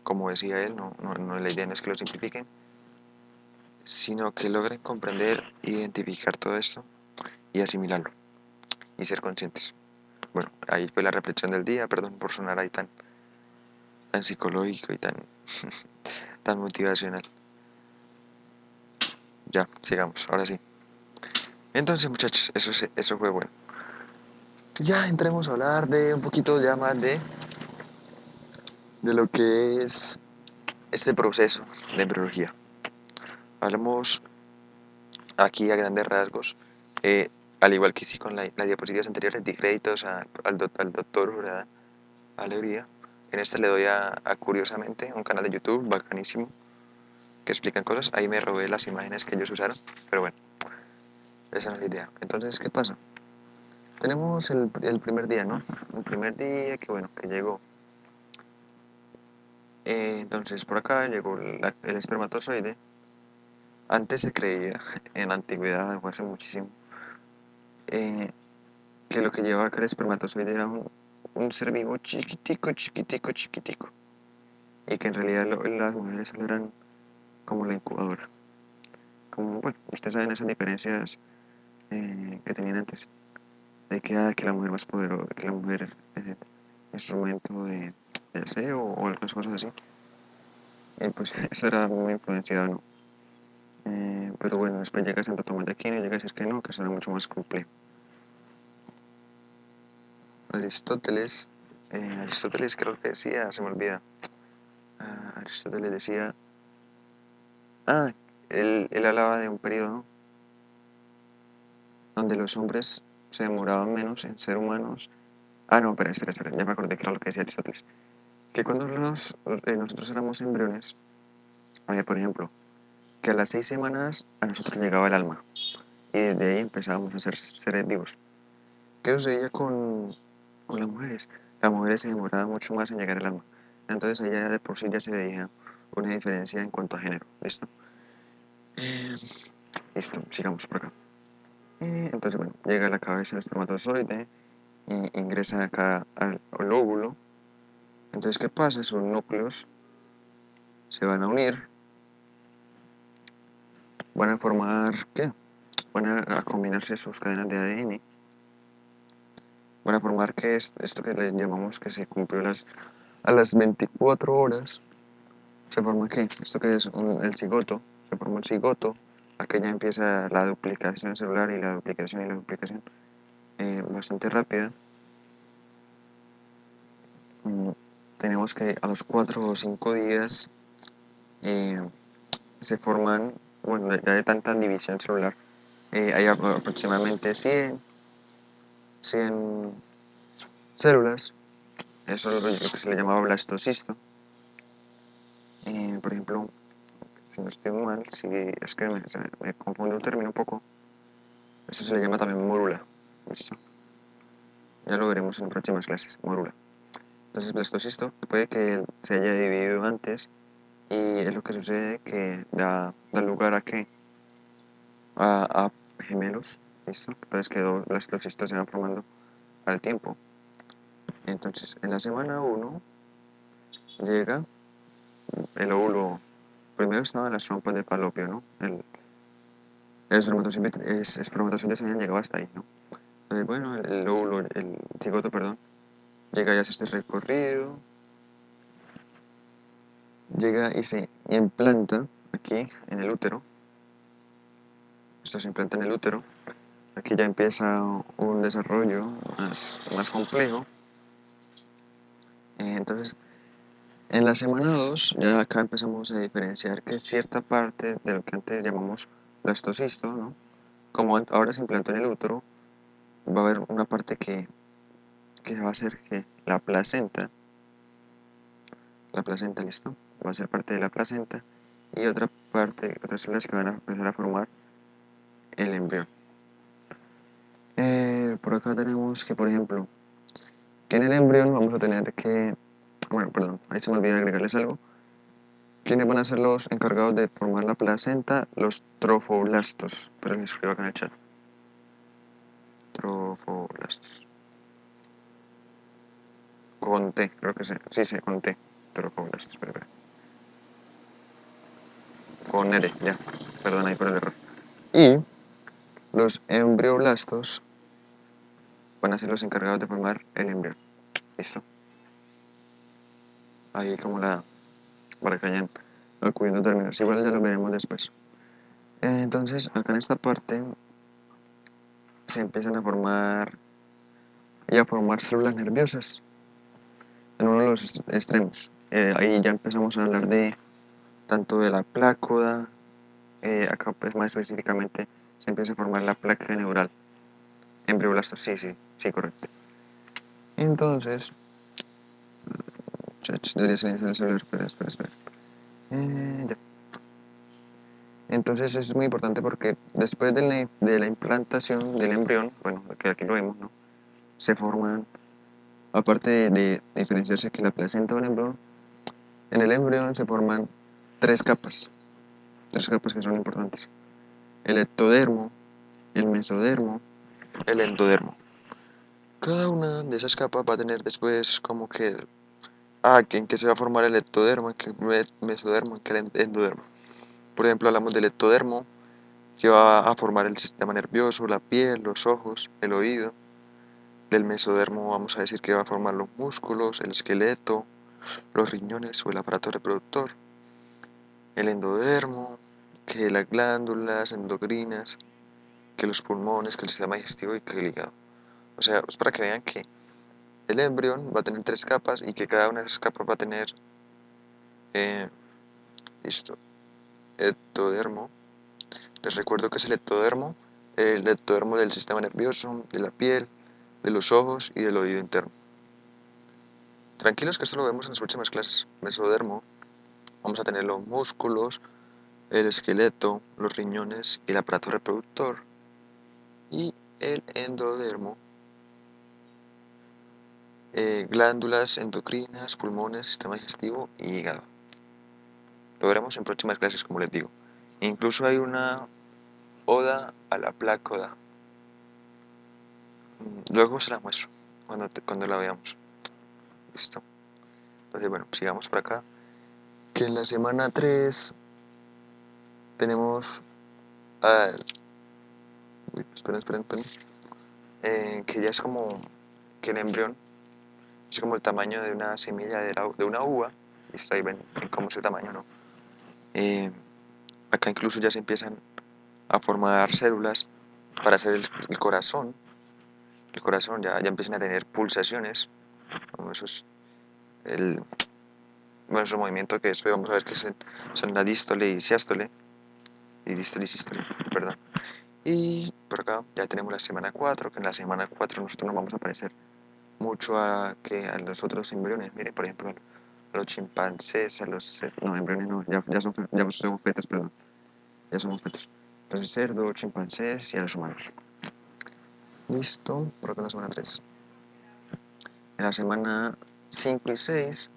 como decía él, la idea no es que lo simplifiquen, sino que logren comprender, identificar todo esto y asimilarlo y ser conscientes. Bueno, ahí fue la reflexión del día, perdón por sonar ahí tan psicológico y tan motivacional. Ya, sigamos, ahora sí. Entonces, muchachos, eso fue bueno. Ya entremos a hablar de un poquito ya más de lo que es este proceso de embriología. Hablamos aquí a grandes rasgos, al igual que sí con las diapositivas anteriores, di créditos al doctor Jurada Alegría. En este le doy Curiosamente, un canal de YouTube bacanísimo que explican cosas. Ahí me robé las imágenes que ellos usaron, pero bueno, esa no es la idea. Entonces, ¿qué pasa? Tenemos el primer día, ¿no? El primer día que, bueno, que llegó. Entonces, por acá llegó el espermatozoide. Antes se creía, en la antigüedad, o hace muchísimo, eh, que lo que llevaba acá el espermatozoide era un ser vivo chiquitico, chiquitico, chiquitico. Y que en realidad las mujeres solo eran como la incubadora. Como, bueno, ustedes saben esas diferencias que tenían antes. De que la mujer más poderosa, que la mujer es el instrumento de deseo o otras cosas así. Pues eso era muy influenciado, ¿no? Pero bueno, después llega Santo Tomás de Aquino y llega a decir que no, que eso era mucho más complejo. Aristóteles, Aristóteles creo que decía, se me olvida. Aristóteles decía, ah, él hablaba de un periodo donde los hombres se demoraban menos en ser humanos. Ah, no, espera, ya me acordé que era lo que decía Aristóteles. Que cuando nosotros éramos embriones, por ejemplo, que a las 6 semanas a nosotros llegaba el alma y desde ahí empezábamos a ser seres vivos. ¿Qué sucedía con las mujeres? Las mujeres se demoraban mucho más en llegar al alma. Entonces allá de por sí ya se veía una diferencia en cuanto a género. ¿Listo? Eh, listo, sigamos por acá. Entonces, bueno, llega a la cabeza el espermatozoide y ingresa acá al óvulo. Entonces, ¿qué pasa? Sus núcleos se van a unir, van a formar, ¿qué? Van a combinarse sus cadenas de ADN, van a formar que esto que le llamamos que se cumplió a las 24 horas, se forma ¿qué? Esto que es el cigoto, se forma el cigoto, aquí ya empieza la duplicación celular y la duplicación bastante rápida. Mm, Tenemos que a los 4 o 5 días eh, se forman, bueno, ya de tanta división celular, hay aproximadamente 100 células. Eso es lo que se le llamaba blastocisto. Por ejemplo, si no estoy mal, si es que me confundo el término un poco, eso se le llama también mórula. Listo. Ya lo veremos en próximas clases, mórula. Entonces, blastocisto puede que se haya dividido antes y es lo que sucede que da lugar a que a gemelos, ¿listo? Entonces que dos blastocistos se van formando al tiempo. Entonces, en la semana 1 llega el óvulo. Primero estaban las trompas de falopio, ¿no? La espermatozoide se habían llegado hasta ahí, ¿no? Entonces, bueno, el óvulo, el cigoto, perdón, llega y hace este recorrido, llega y se implanta aquí en el útero. Esto se implanta en el útero. Aquí ya empieza un desarrollo más complejo. Entonces, en la semana 2, ya acá empezamos a diferenciar que cierta parte de lo que antes llamamos blastocisto, ¿no? Como ahora se implantó en el útero, va a haber una parte que va a ser que la placenta, ¿listo? Va a ser parte de la placenta y otra parte, otras células que van a empezar a formar el embrión. Por acá tenemos que, por ejemplo, que en el embrión vamos a tener que, bueno, perdón, ahí se me olvidó agregarles algo. ¿Quiénes van a ser los encargados de formar la placenta? Los trofoblastos. Pero les escribo acá en el chat. Trofoblastos. Con T, creo que sí, con T. Trofoblastos, espera. Con R, ya. Perdón ahí por el error. Y los embrioblastos van a ser los encargados de formar el embrión. ¿Listo? Ahí como para que hayan acudiendo términos. Igual ya lo veremos después. Entonces, acá en esta parte se empiezan a formar células nerviosas en uno de los extremos. Ahí ya empezamos a hablar de tanto de la plácoda, acá pues más específicamente se empieza a formar la placa neural. Embrioblastos, sí, correcto. Entonces, debería silenciar el celular, espera. Ya. Entonces eso es muy importante porque después de la implantación del embrión, bueno, que aquí lo vemos, ¿no? Se forman, aparte de diferenciarse que la placenta o el embrión, en el embrión se forman tres capas que son importantes: el ectodermo, el mesodermo, el endodermo. Cada una de esas capas va a tener después como que, en qué se va a formar el ectodermo, en qué mesodermo, en qué endodermo. Por ejemplo, hablamos del ectodermo, que va a formar el sistema nervioso, la piel, los ojos, el oído. Del mesodermo vamos a decir que va a formar los músculos, el esqueleto, los riñones o el aparato reproductor. El endodermo, que las glándulas endocrinas, que los pulmones, que el sistema digestivo y que el hígado. O sea, es para que vean que el embrión va a tener tres capas y que cada una de esas capas va a tener, eh, listo, ectodermo. Les recuerdo que es el ectodermo del sistema nervioso, de la piel, de los ojos y del oído interno. Tranquilos que esto lo vemos en las próximas clases. Mesodermo, vamos a tener los músculos, el esqueleto, los riñones y el aparato reproductor. Y el endodermo, glándulas endocrinas, pulmones, sistema digestivo y hígado. Lo veremos en próximas clases, como les digo. Incluso hay una oda a la plácoda. Luego se la muestro cuando la veamos. Listo. Entonces, bueno, sigamos por acá. Que en la semana 3 tenemos... esperen. Que ya es como que el embrión es como el tamaño de una semilla de una uva. Listo, ahí ven cómo es el tamaño, ¿no? Acá incluso ya se empiezan a formar células para hacer el corazón. El corazón ya empiezan a tener pulsaciones. Bueno, eso es nuestro movimiento, que después vamos a ver que son la dístole y sístole. Y dístole y sístole, perdón. Y por acá ya tenemos la semana 4, que en la semana 4 nosotros nos vamos a parecer mucho a los otros embriones. Miren, por ejemplo, a los chimpancés, no, embriones no, ya somos fetos, perdón. Ya somos fetos. Entonces, cerdo, chimpancés y a los humanos. Listo, por acá la semana 3. En la semana 5 y 6,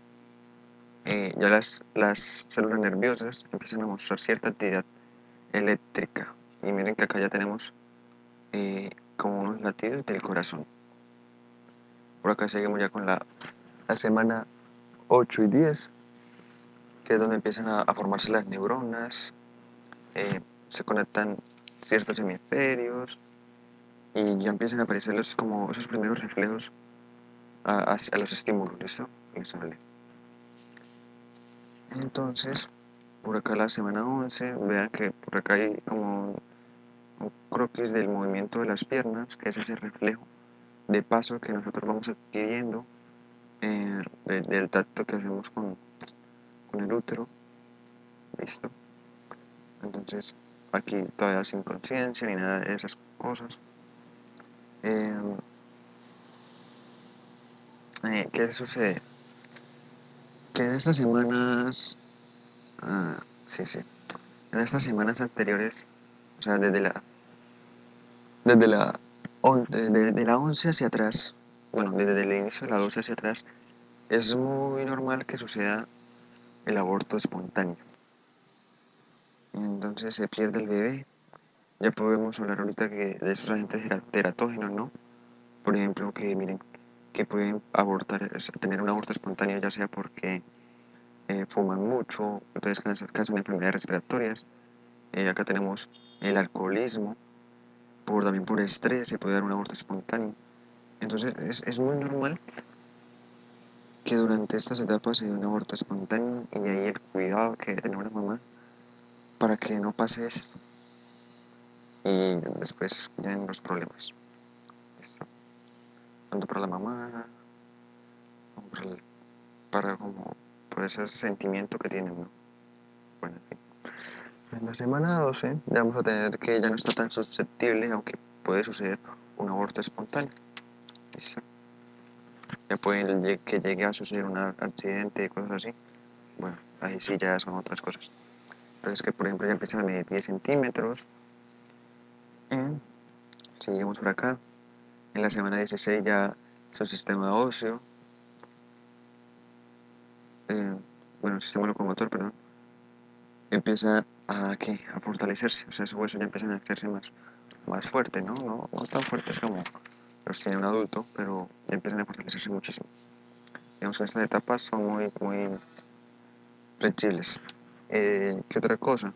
ya las células nerviosas empiezan a mostrar cierta actividad eléctrica. Y miren que acá ya tenemos como unos latidos del corazón. Por acá seguimos ya con la semana 8 y 10, que es donde empiezan a formarse las neuronas, se conectan ciertos hemisferios y ya empiezan a aparecer como esos primeros reflejos hacia los estímulos, ¿listo? Listo, vale. Entonces, por acá la semana 11, vean que por acá hay como un croquis del movimiento de las piernas, que es ese reflejo de paso que nosotros vamos adquiriendo del tacto que hacemos con el útero, ¿listo? Entonces, aquí todavía sin conciencia ni nada de esas cosas. ¿Qué sucede? Que en estas semanas, sí, sí, en estas semanas anteriores, o sea, desde la 11 hacia atrás, bueno, desde el inicio de la 12 hacia atrás, es muy normal que suceda el aborto espontáneo. Entonces se pierde el bebé. Ya podemos hablar ahorita de esos agentes teratógenos, ¿no? Por ejemplo, que miren, que pueden abortar, o sea, tener un aborto espontáneo, ya sea porque fuman mucho, entonces causan enfermedades respiratorias. Acá tenemos el alcoholismo, también por estrés se puede dar un aborto espontáneo. Entonces es muy normal que durante estas etapas se dé un aborto espontáneo y ahí el cuidado que debe tener una mamá para que no pase esto y después vienen los problemas. ¿Listo? Tanto para la mamá como como por ese sentimiento que tienen, ¿no? Bueno, en fin. En la semana 12 ya vamos a tener que ya no está tan susceptible, aunque puede suceder un aborto espontáneo. ¿Listo? Ya puede que llegue a suceder un accidente y cosas así. Bueno, ahí sí ya son otras cosas. Entonces que por ejemplo ya empiezan a medir 10 centímetros. Seguimos por acá. En la semana 16 ya su sistema óseo, bueno, el sistema locomotor, perdón, empieza a fortalecerse. O sea, sus huesos ya empiezan a hacerse más fuertes, ¿no? No tan fuertes como los tiene un adulto, pero ya empiezan a fortalecerse muchísimo. Digamos que estas etapas son muy flexibles. ¿Qué otra cosa?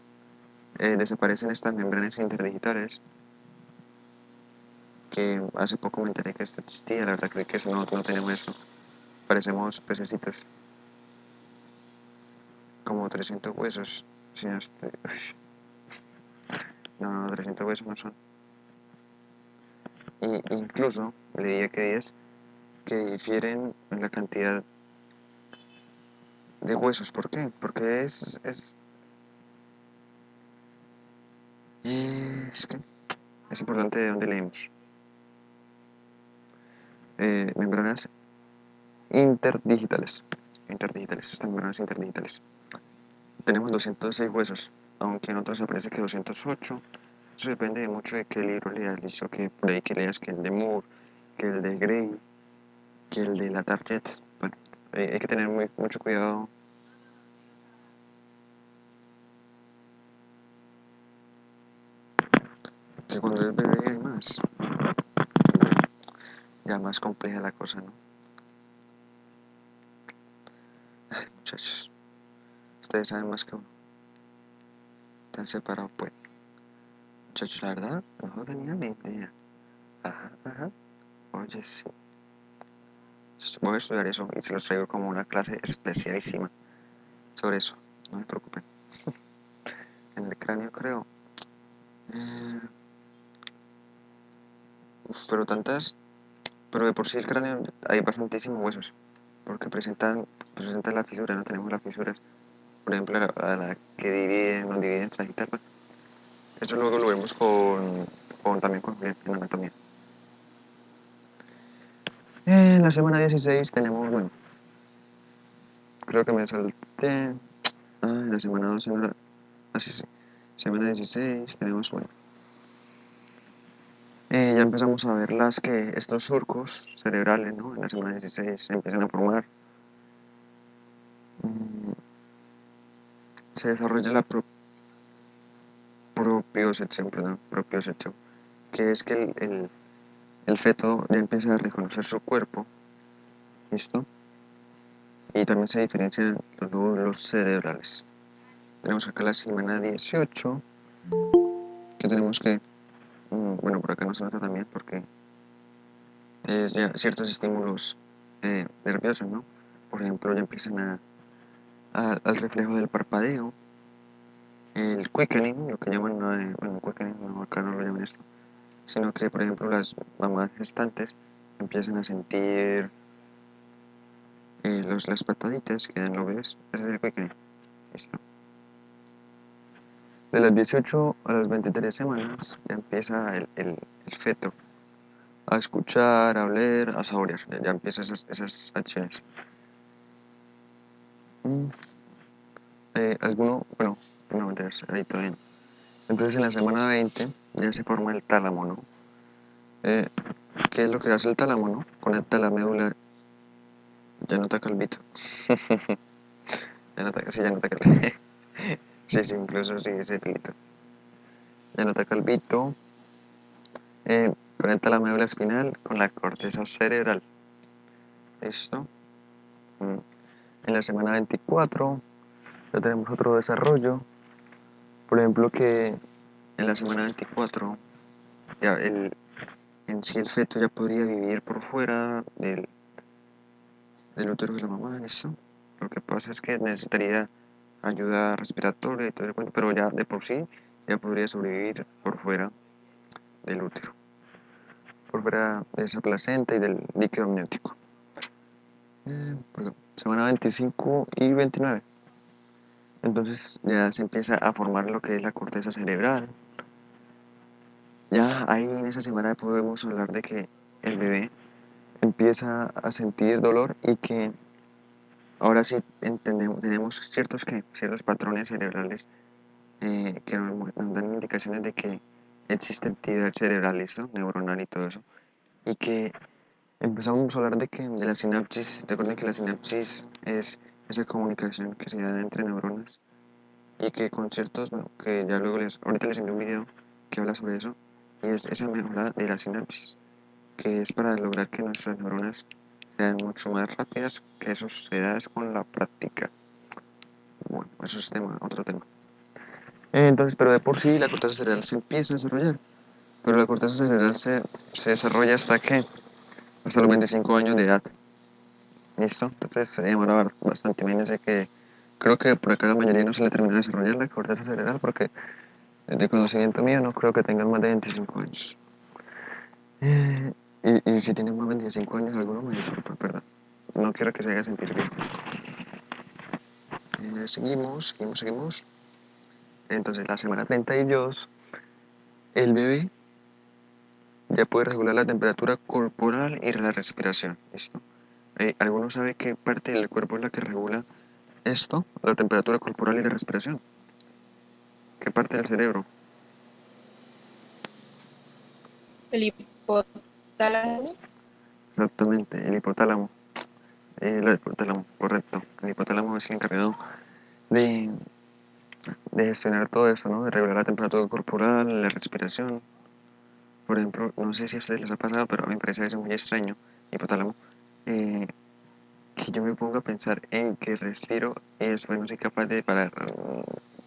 Desaparecen estas membranas interdigitales, que hace poco me enteré que esto existía, la verdad creí que eso no tenemos esto. Parecemos pececitos, como 300 huesos. Si no, no, 300 huesos no son. Y incluso leía que 10 que difieren en la cantidad de huesos. ¿Por qué? Porque es que es importante de dónde leemos. Membranas interdigitales. Estas membranas interdigitales. Tenemos 206 huesos, aunque en otros aparece que 208. Eso depende mucho de qué libro leas. Listo, que por ahí que leas que el de Moore, que el de Gray, que el de la Target. Bueno, hay que tener mucho cuidado. Que cuando es bebé hay más. Bueno, ya más compleja la cosa, ¿no? Ay, muchachos, ustedes saben más que uno. Están separados, pues. Muchachos, la verdad, no tenía ni idea. Ajá, ajá. Oye, sí. Voy a estudiar eso y se los traigo como una clase especialísima sobre eso. No me preocupen. En el cráneo creo. Eh, pero pero de por sí el cráneo hay bastantísimos huesos. Porque presentan la fisura, no tenemos las fisuras. Por ejemplo, la que nos dividen sagital. Bueno, eso luego lo vemos también con Julián en anatomía. En la semana 16 tenemos, bueno, creo que me salté. En la semana 12 no era. Sí, sí. Semana 16 tenemos, bueno, Ya empezamos a ver estos surcos cerebrales, ¿no? En la semana 16 se empiezan a formar. Mm, Se desarrolla la propiocepción, perdón, propiocepción, que es que el feto ya empieza a reconocer su cuerpo, ¿listo? Y también se diferencian los lóbulos cerebrales. Tenemos acá la semana 18, que tenemos que, bueno, por acá no se nota también porque es ya ciertos estímulos nerviosos, ¿no? Por ejemplo, ya empiezan al reflejo del parpadeo, el quickening, lo que llaman, bueno, quickening, no, acá no lo llaman esto, sino que, por ejemplo, las mamás gestantes empiezan a sentir las pataditas que dan los bebés, ese es el quickening, listo. De las 18 a las 23 semanas ya empieza el feto a escuchar, a oler, a saborear, ya empiezan esas acciones. Mm, bueno, no, mentiras, ahí todavía no. Entonces en la semana 20 ya se forma el tálamo, ¿no? Eh, ¿Qué es lo que hace el tálamo, no? Conecta la médula, ya no está calvito. Ya no está, sí, ya no está calvito. Sí, sí, incluso sí, ese pelito. Ya no está calvito. Conecta la médula espinal con la corteza cerebral. ¿Listo? Mm. En la semana 24 ya tenemos otro desarrollo. Por ejemplo, que en la semana 24 ya en sí el feto ya podría vivir por fuera del útero de la mamá, ¿listo? Lo que pasa es que necesitaría ayuda respiratoria y todo el cuento, pero ya de por sí ya podría sobrevivir por fuera del útero, por fuera de esa placenta y del líquido amniótico. Perdón, semana 25 y 29. Entonces ya se empieza a formar lo que es la corteza cerebral. Ya ahí en esa semana podemos hablar de que el bebé empieza a sentir dolor y que ahora sí tenemos ciertos patrones cerebrales que nos dan indicaciones de que existe actividad cerebral, ¿listo? Neuronal y todo eso. Y que empezamos a hablar de la sinapsis. Recuerden que la sinapsis es esa comunicación que se da entre neuronas y que con ciertos, bueno, que ya luego ahorita les envío un video que habla sobre eso, y es esa mejora de la sinapsis, que es para lograr que nuestras neuronas sean mucho más rápidas, que eso se da es con la práctica. Bueno, eso es otro tema. Entonces, pero de por sí la corteza cerebral se empieza a desarrollar, pero la corteza cerebral se desarrolla hasta los 25 años de edad. ¿Listo? Entonces se demora bastante. Imagínense que creo que por acá la mayoría no se le termina de desarrollar la corteza cerebral porque de conocimiento mío no creo que tengan más de 25 años. Y si tienen más de 25 años, alguno me disculpa, perdón. No quiero que se haga sentir bien. Seguimos. Entonces, la semana 32, el bebé ya puede regular la temperatura corporal y la respiración. ¿Listo? ¿Alguno sabe qué parte del cuerpo es la que regula esto? La temperatura corporal y la respiración. ¿Qué parte del cerebro? El hipotálamo. Exactamente, el hipotálamo. El hipotálamo, correcto. El hipotálamo es el encargado de, de gestionar todo eso, ¿no? De regular la temperatura corporal, la respiración. Por ejemplo, no sé si a ustedes les ha pasado, pero a mí me parece eso muy extraño, hipotálamo, eh, que yo me pongo a pensar en que respiro y después no soy capaz de parar.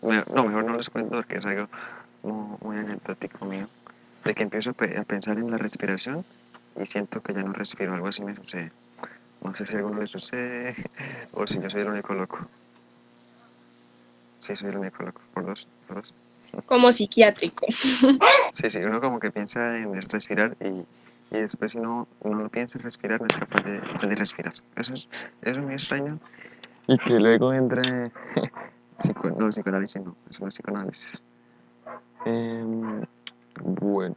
No, mejor no les cuento porque es algo muy anecdótico mío. De que empiezo a pensar en la respiración y siento que ya no respiro, algo así me sucede. No sé si a alguno le sucede o si yo soy el único loco. Sí, soy el único loco, por dos. Como psiquiátrico. Sí, sí, uno como que piensa en respirar y después si no lo piensa en respirar no es capaz de respirar. Eso es muy extraño. Y que luego entre no, psicoanálisis no, eso no es psicoanálisis. Bueno,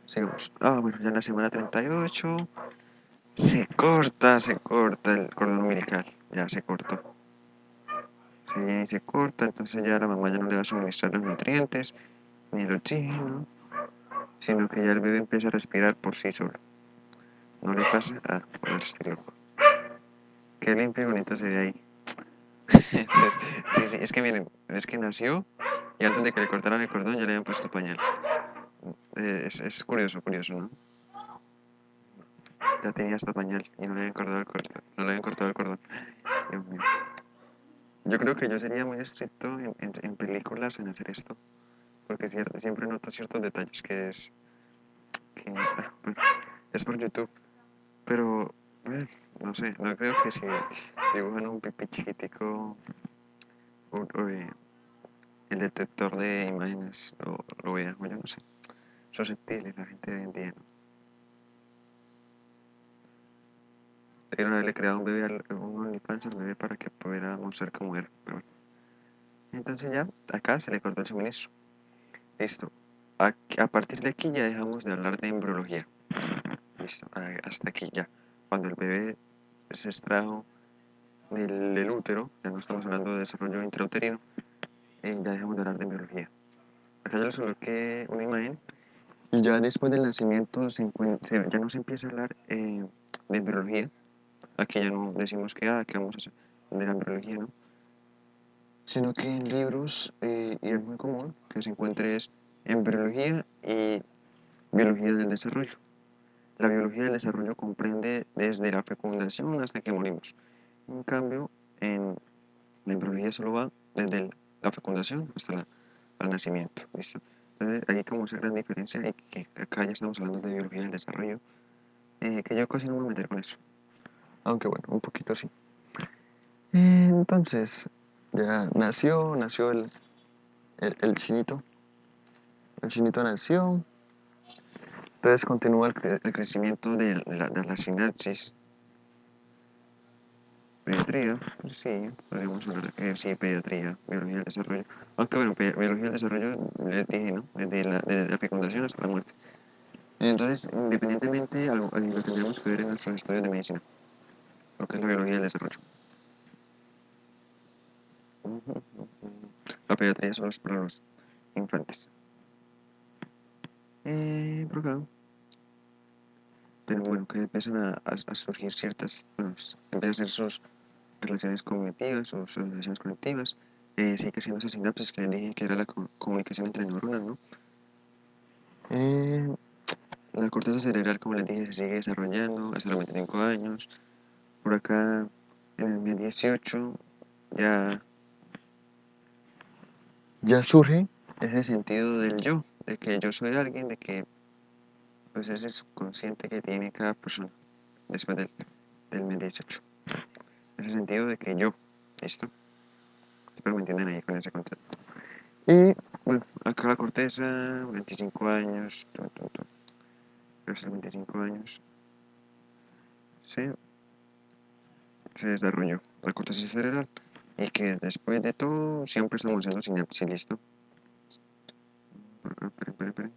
sigamos. Bueno, ya en la semana 38 se corta el cordón umbilical, ya se cortó. Se corta, entonces ya la mamá ya no le va a suministrar los nutrientes ni el oxígeno. sino que ya el bebé empieza a respirar por sí solo. ¿No le pasa? Ah, joder, estoy loco. Qué limpio y bonito se ve ahí. Sí, sí, es que miren, es que nació y antes de que le cortaran el cordón ya le habían puesto pañal. Es curioso, curioso, ¿no? Ya tenía hasta pañal y no le habían cortado el cordón. No le habían cortado el cordón. Dios mío. Yo creo que yo sería muy estricto en películas en hacer esto, porque siempre noto ciertos detalles bueno, es por YouTube, pero no sé, no creo que si dibujan un pipí chiquitico o el detector de imágenes lo vea, o yo no sé, susceptible la gente de hoy en día, ¿no? Debieron haberle creado un bebé, un OnlyFans al bebé para que pudiera mostrar cómo era, pero bueno. Entonces ya, acá se le cortó el suministro. Listo. A partir de aquí ya dejamos de hablar de embriología. Listo, hasta aquí ya. Cuando el bebé se extrajo del útero, ya no estamos hablando de desarrollo intrauterino, ya dejamos de hablar de embriología. Acá ya les coloqué una imagen y ya después del nacimiento ya no se empieza a hablar de embriología. Aquí ya no decimos que vamos a hacer de la embriología, ¿no? Sino que en libros, y es muy común que se encuentre es embriología y biología del desarrollo. La biología del desarrollo comprende desde la fecundación hasta que morimos. En cambio, en la embriología solo va desde la fecundación hasta el nacimiento. ¿Listo? Entonces, hay como esa gran diferencia y que acá ya estamos hablando de biología del desarrollo, que yo casi no me voy a meter con eso. Aunque bueno, un poquito sí. Entonces, ya nació el chinito. El chinito nació. Entonces continúa el crecimiento de la sinapsis. Pediatría, pues sí, podríamos hablar de sí, pediatría, biología del desarrollo. Aunque bueno, biología del desarrollo, les dije, ¿no? Desde la fecundación hasta la muerte. Entonces, independientemente, lo tendremos que ver en nuestros estudios de medicina, lo que es la biología del desarrollo. La pediatría solo es para los infantes. Por acá, pero bueno, que empiezan a surgir ciertas, bueno, empiezan a hacer sus relaciones cognitivas o sus relaciones conectivas. Sigue siendo esa sinapsis que les dije que era la comunicación entre neuronas, ¿no? Eh, la corteza cerebral, como les dije, se sigue desarrollando hasta los 25 años. Por acá, en el mes 18, ya, ya surge ese sentido del yo, de que yo soy alguien, de que pues ese subconsciente que tiene cada persona después del mes 18. Ese sentido de que yo, ¿listo? Espero me entiendan ahí con ese concepto. Y bueno, acá la corteza, 25 años, hasta 25 años, se, se desarrolló la corteza cerebral. Y que después de todo siempre estamos haciendo sinapsis, ¿listo? Por acá, esperen.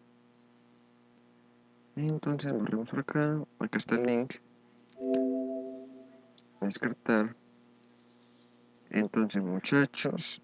Entonces volvemos por acá, acá está el link, descartar. Entonces muchachos,